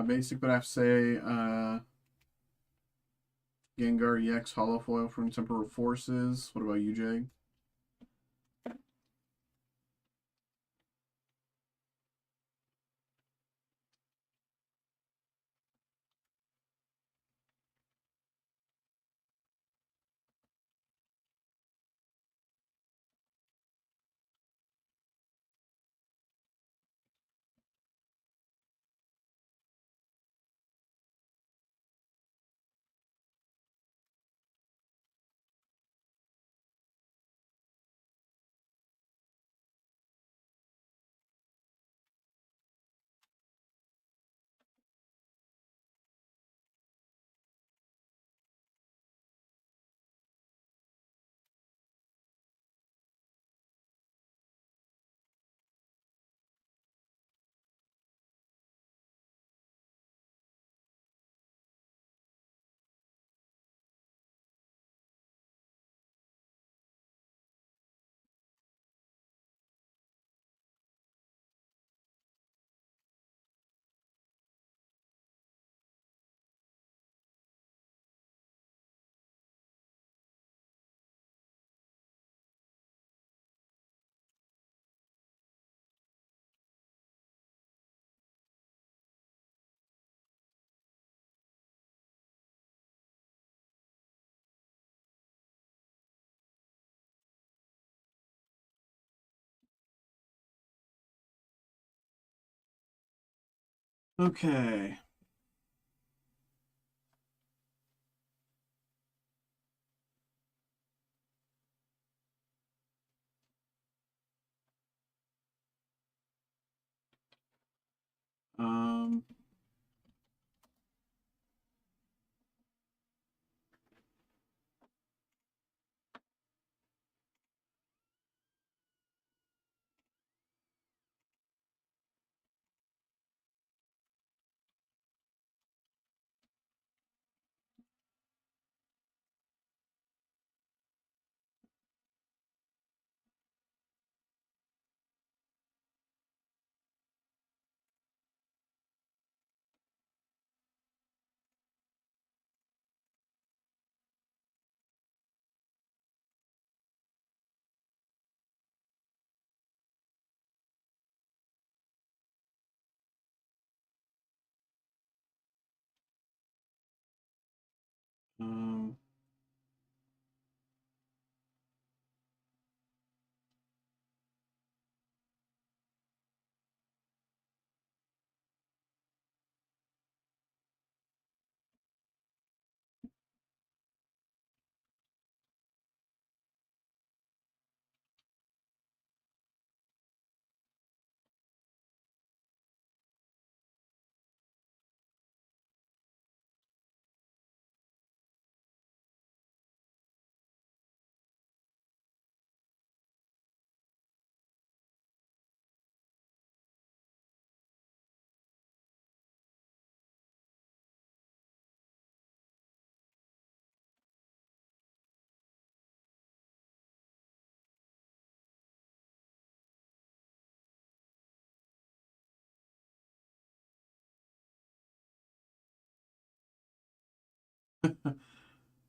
Basically, what I have to say, Gengar EX Hollow Foil from Temporal Forces. What about you, Jay? Okay. Um, um,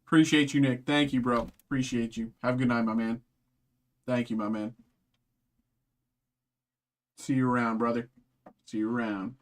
appreciate you, Nick. Thank you, bro. Appreciate you. Have a good night, my man. Thank you, my man. See you around, brother. See you around.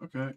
Okay.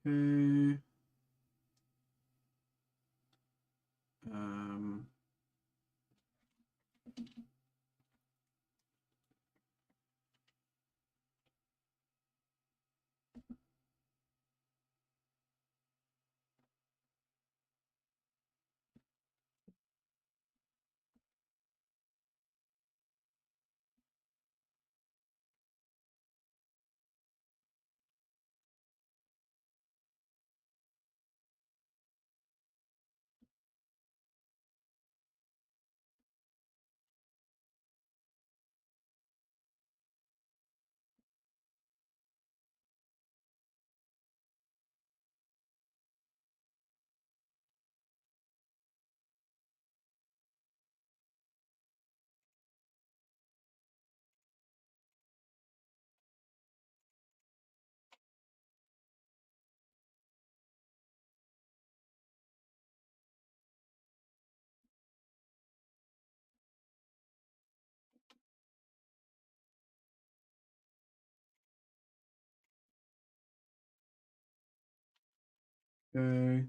Okay. Um. Okay.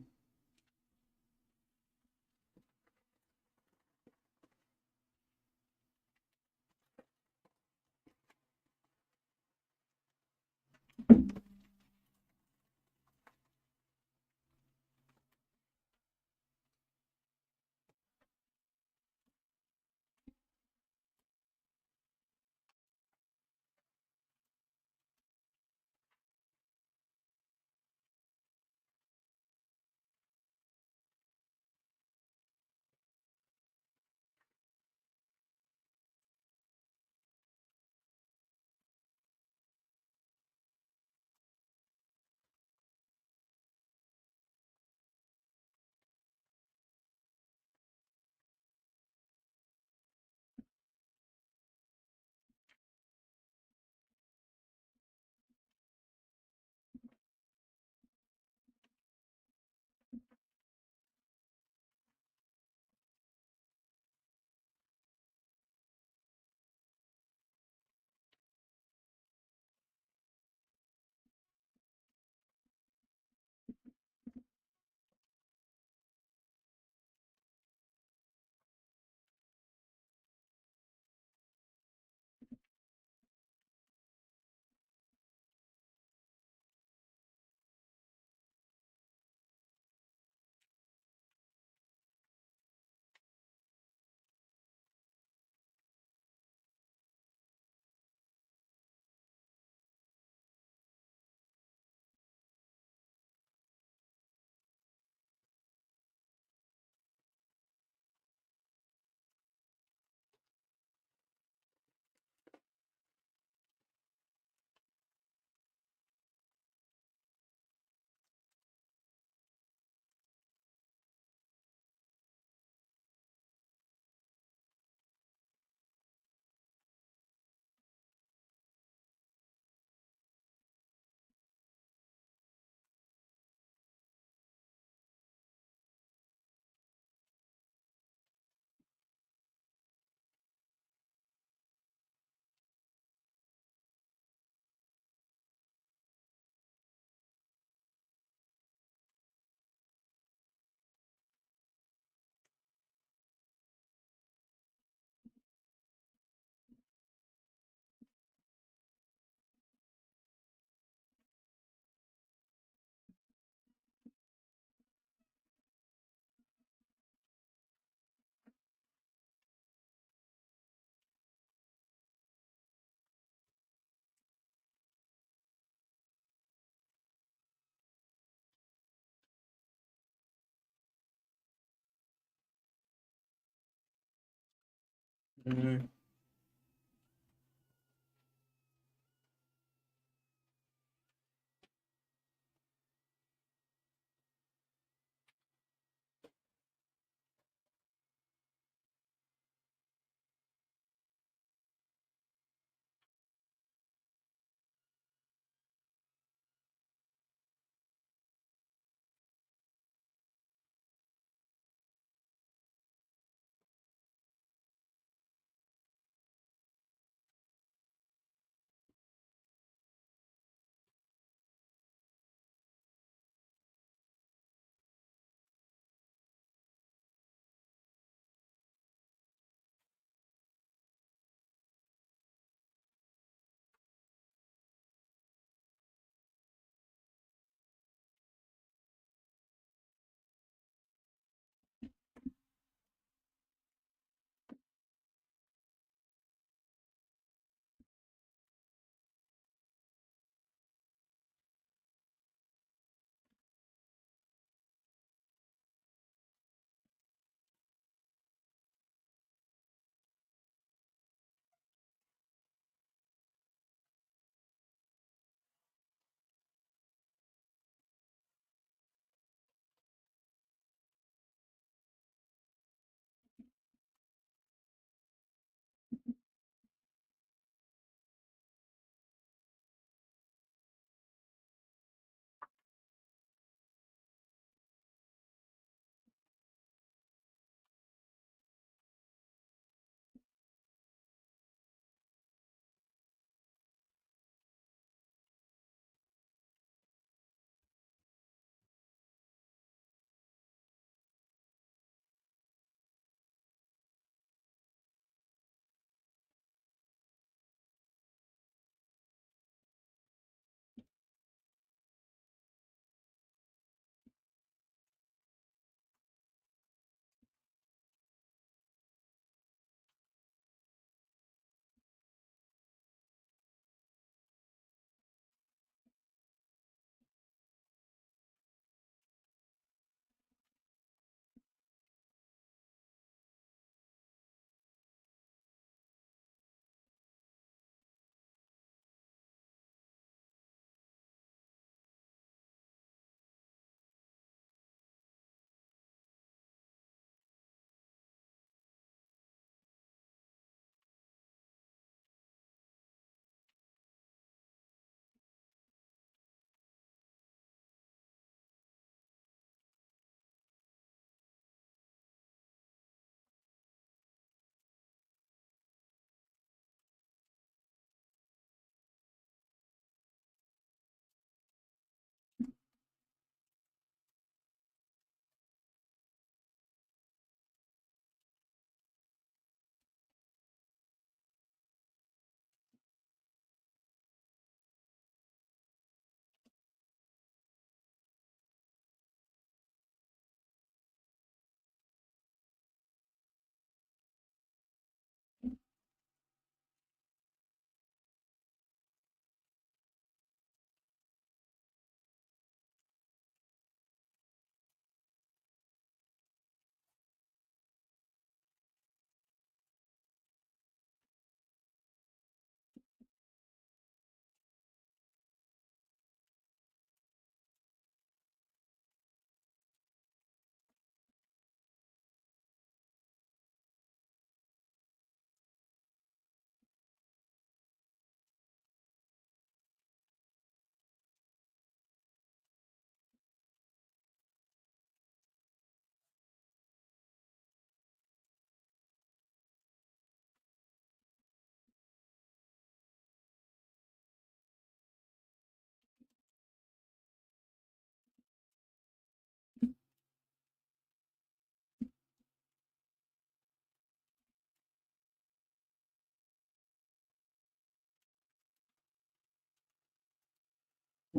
Okay.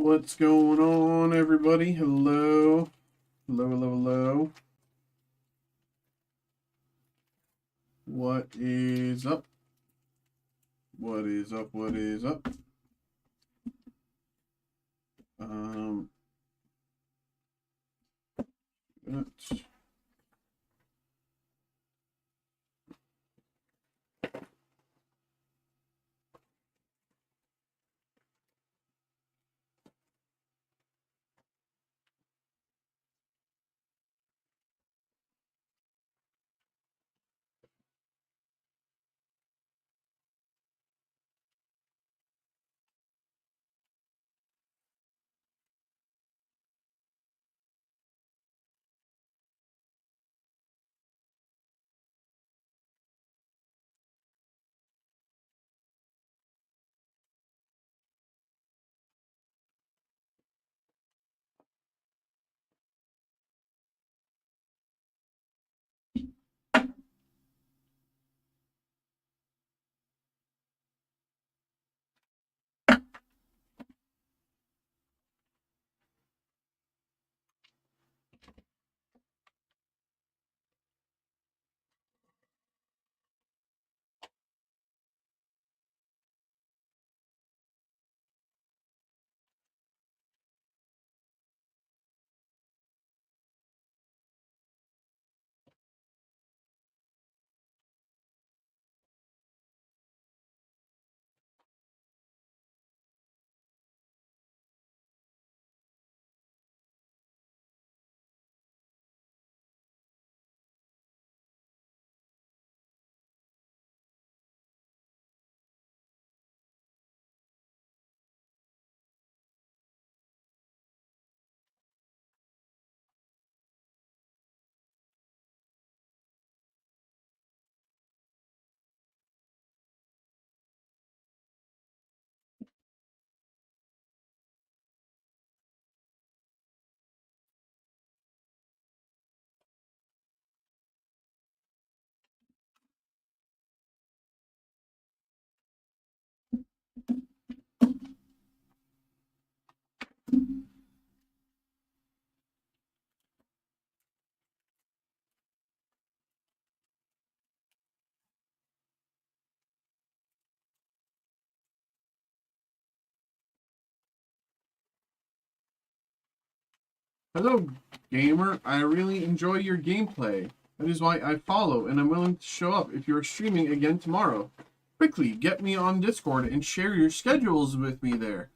What's going on, everybody? Hello. Hello, hello, hello. What is up? What is up? What is up? That's Hello, gamer. I really enjoy your gameplay. That is why I follow, and I'm willing to show up if you're streaming again tomorrow. Quickly, get me on Discord and share your schedules with me there.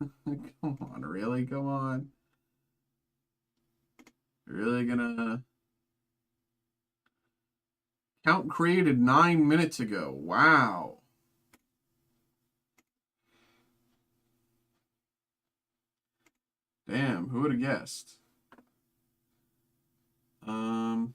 Come on, really? Come on. You're really gonna... Count created 9 minutes ago. Wow. Damn, who would have guessed? Um...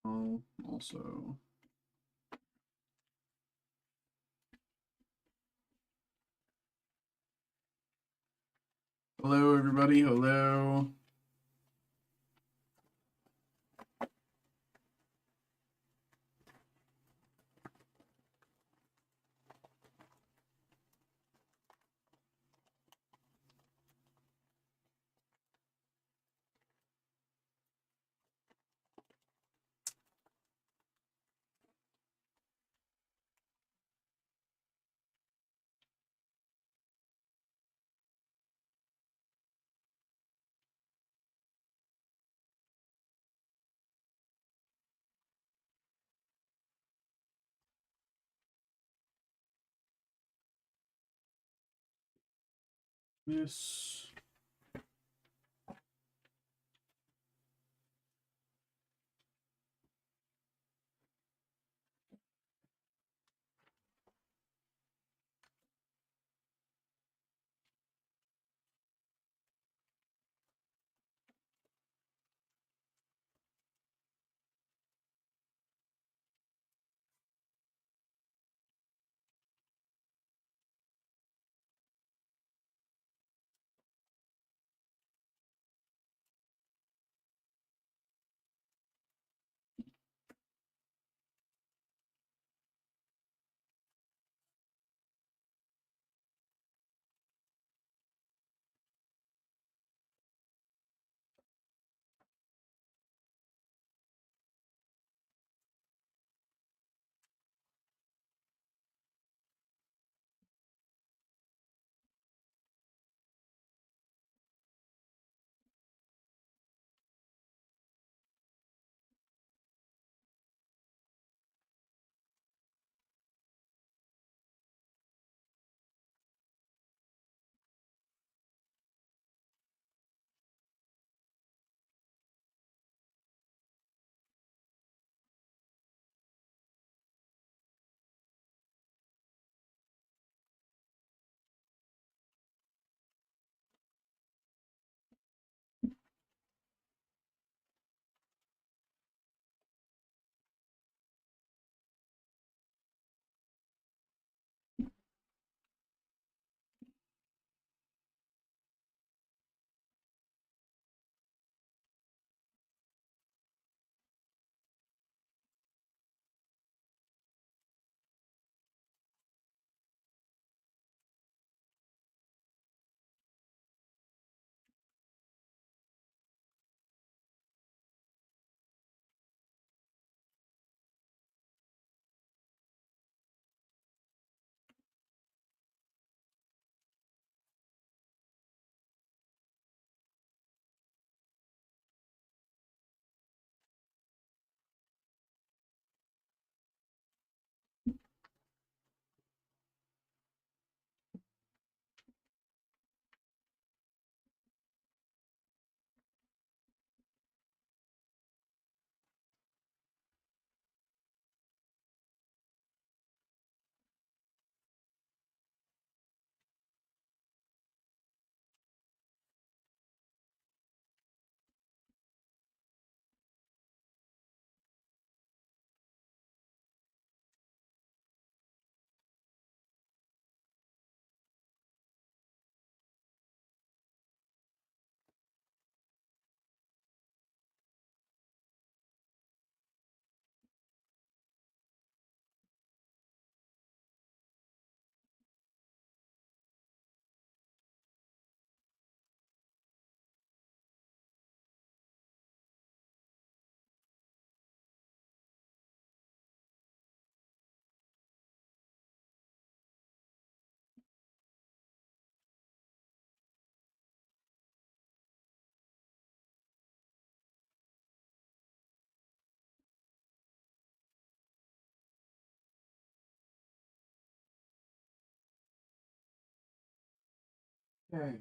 Oh, also... Hello, everybody. Hello. This... Okay.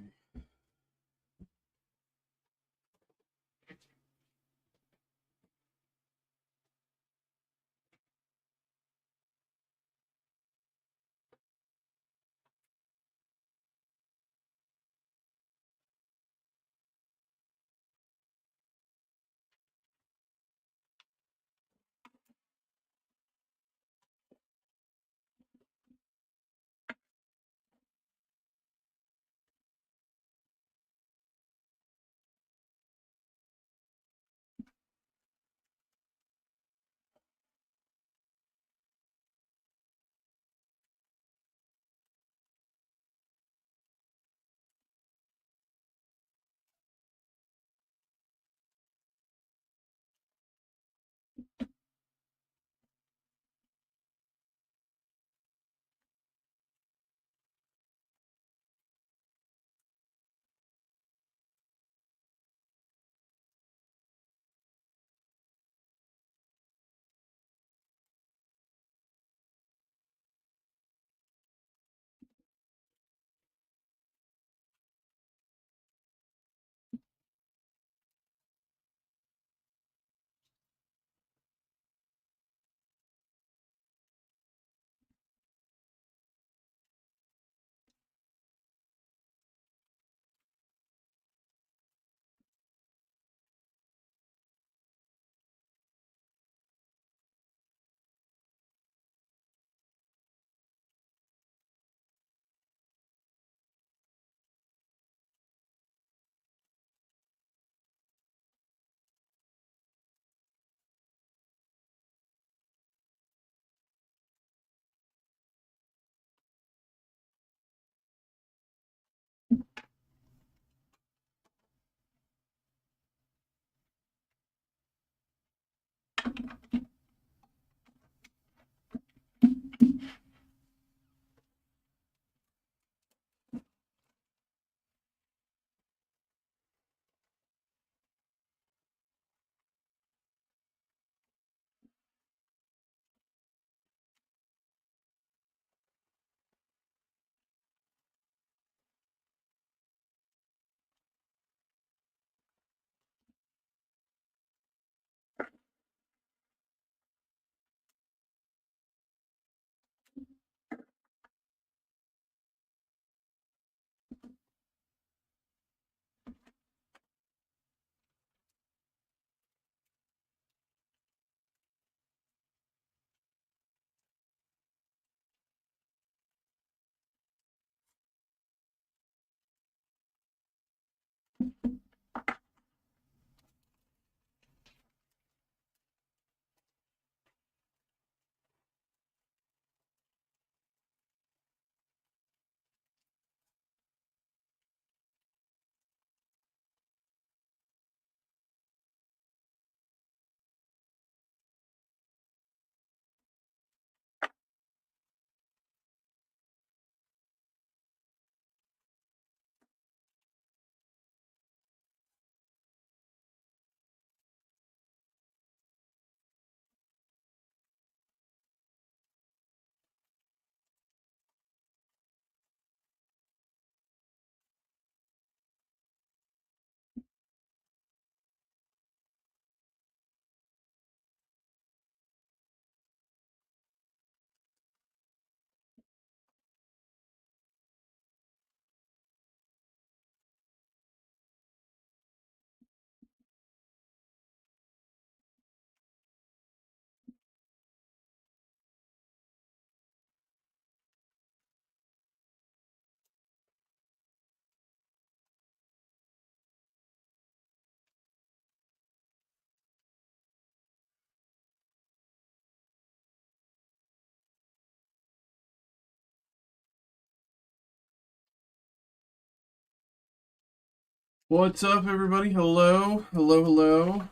What's up, everybody? Hello, hello, hello.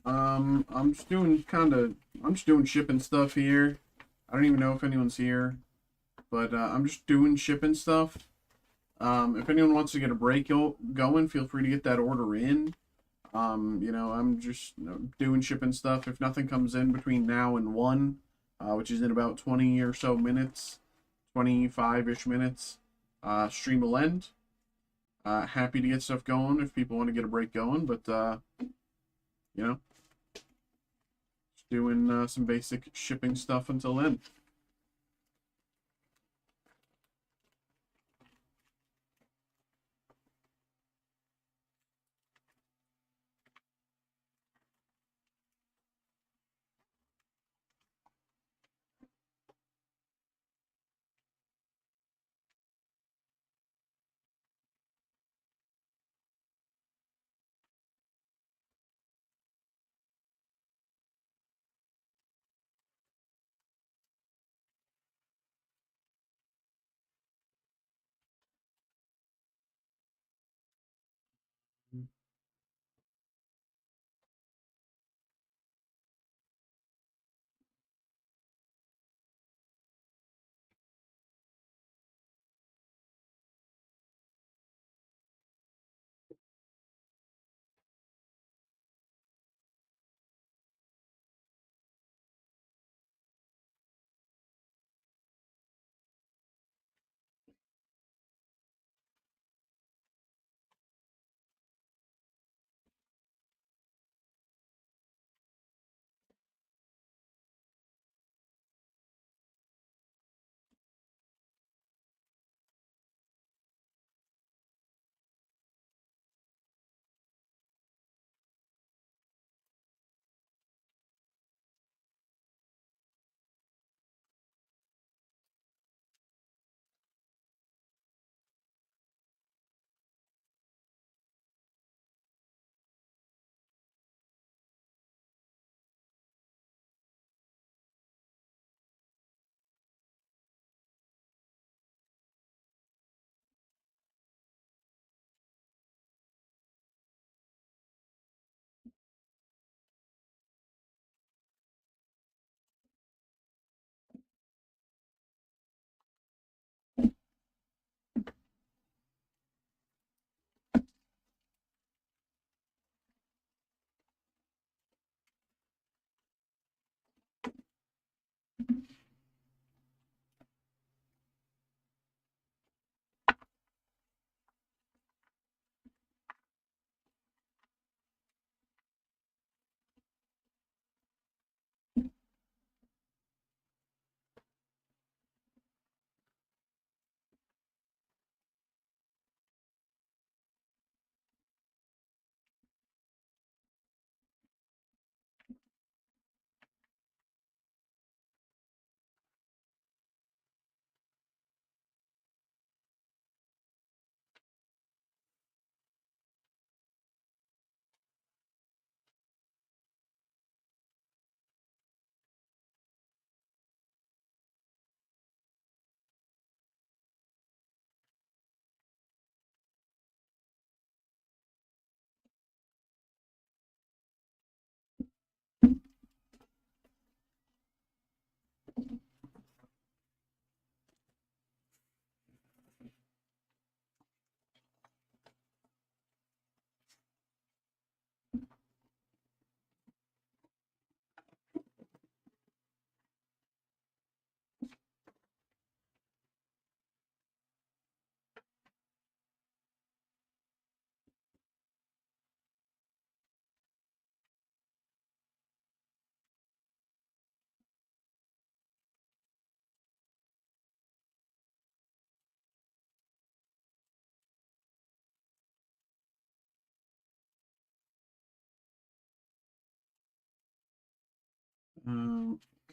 I'm just doing I'm just doing shipping stuff here. I don't even know if anyone's here, but I'm just doing shipping stuff. If anyone wants to get a break going, feel free to get that order in. I'm just doing shipping stuff. If nothing comes in between now and 1, which is in about 20 or so minutes, 25-ish minutes, stream will end. Happy to get stuff going if people want to get a break going, but you know, just doing some basic shipping stuff until then.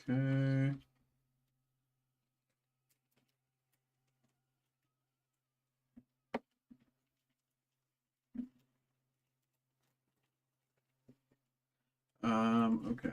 Okay. Okay.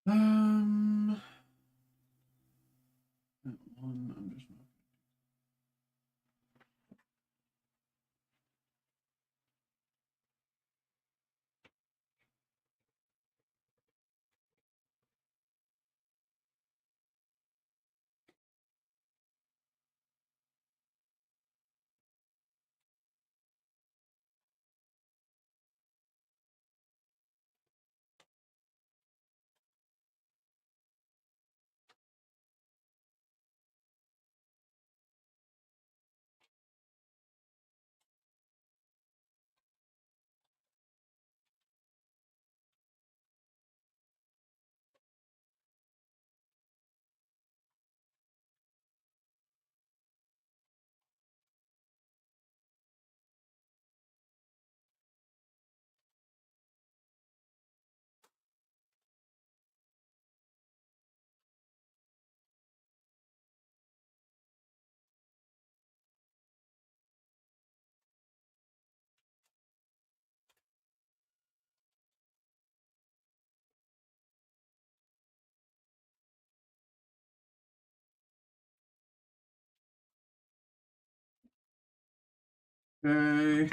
Um, that one I'm just not. Okay.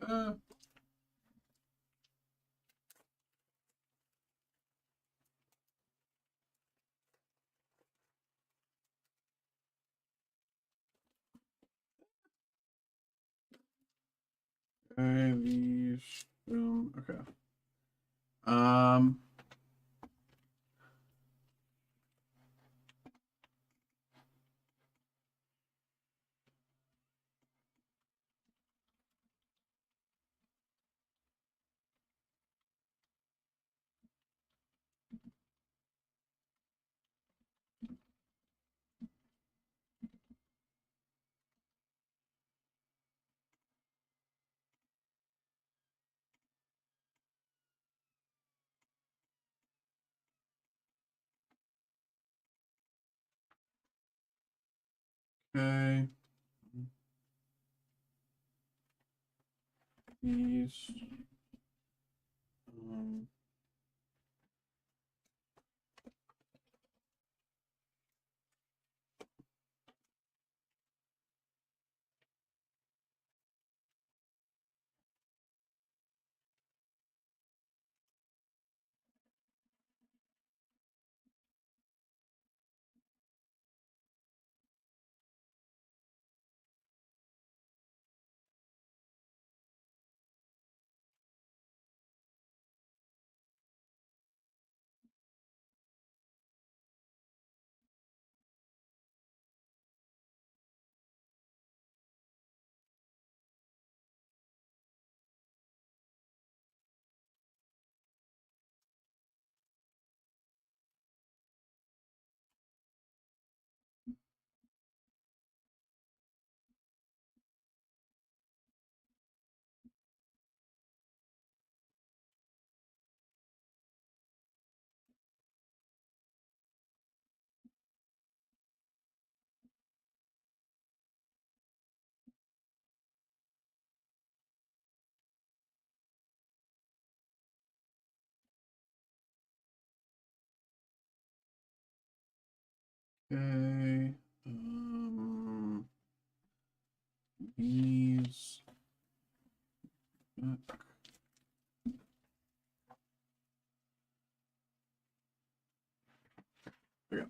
Uh, okay, these. Okay. Um. Okay. These. Um. Okay. These. There we go.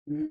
Okay.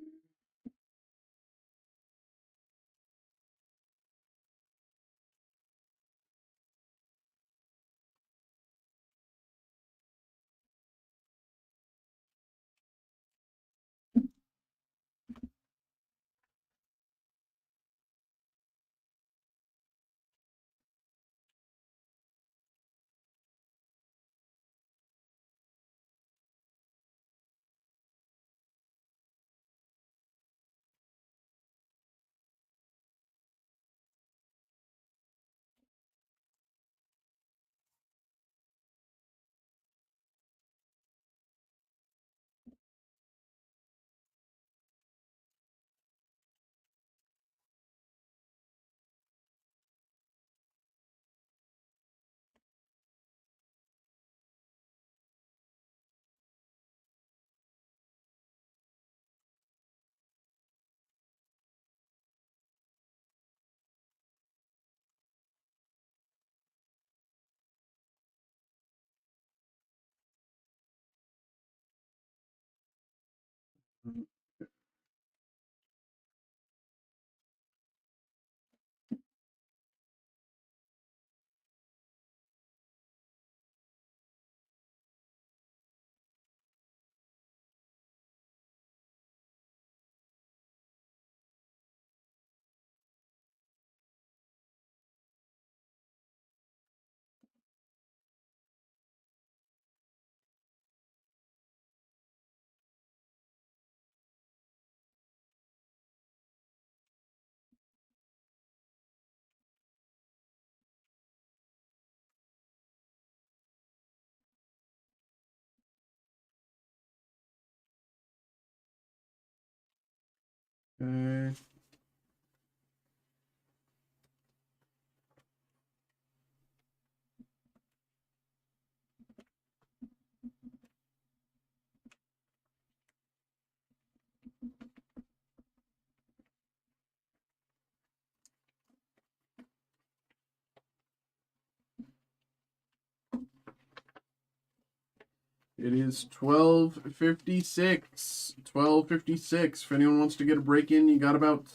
It is 12:56. 12:56. If anyone wants to get a break in, you got about,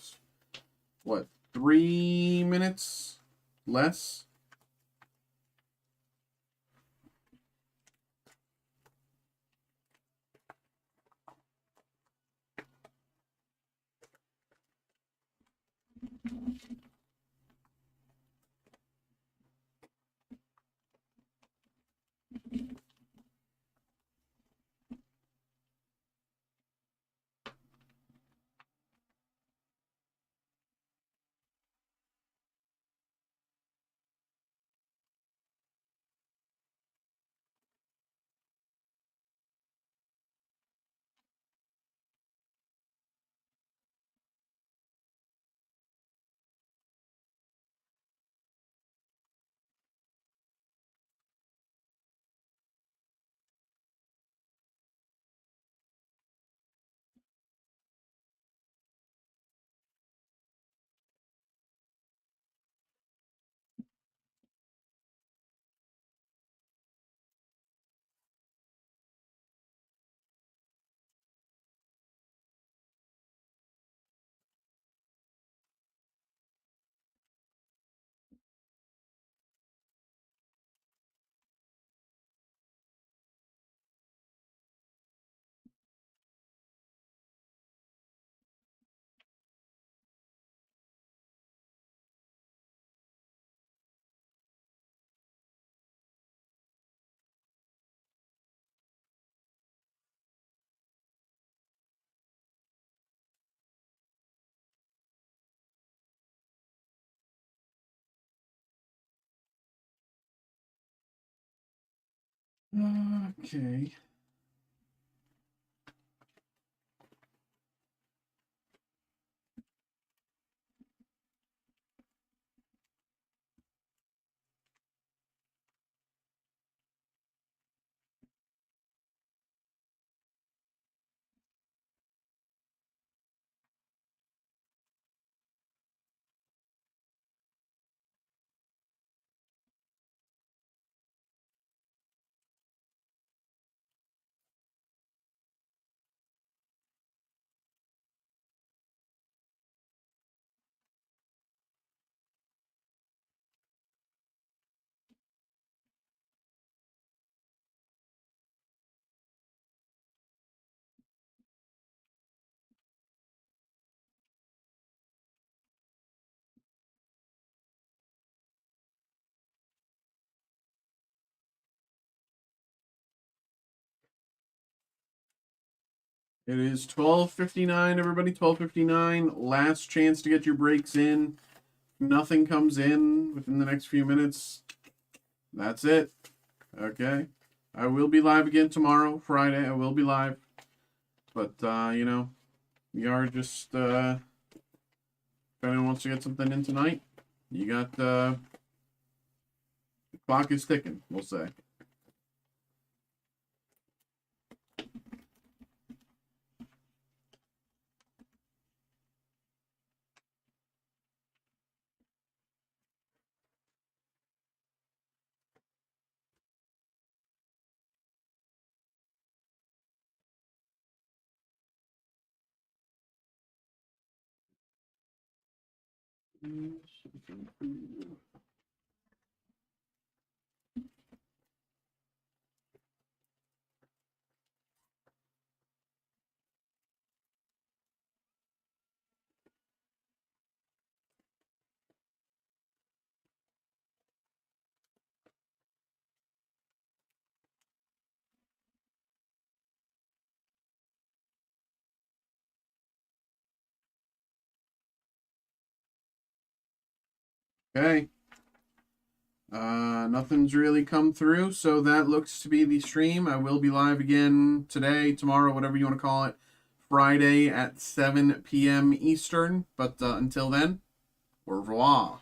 what, 3 minutes less? Okay. It is 12:59, everybody. 12:59. Last chance to get your breaks in. Nothing comes in within the next few minutes. That's it. Okay. I will be live again tomorrow, Friday. I will be live. But, you know, we are just, if anyone wants to get something in tonight, you got, the clock is ticking, we'll say. Okay. Nothing's really come through, so that looks to be the stream. I will be live again today, tomorrow, whatever you want to call it, Friday at 7 p.m. Eastern. But until then, au revoir.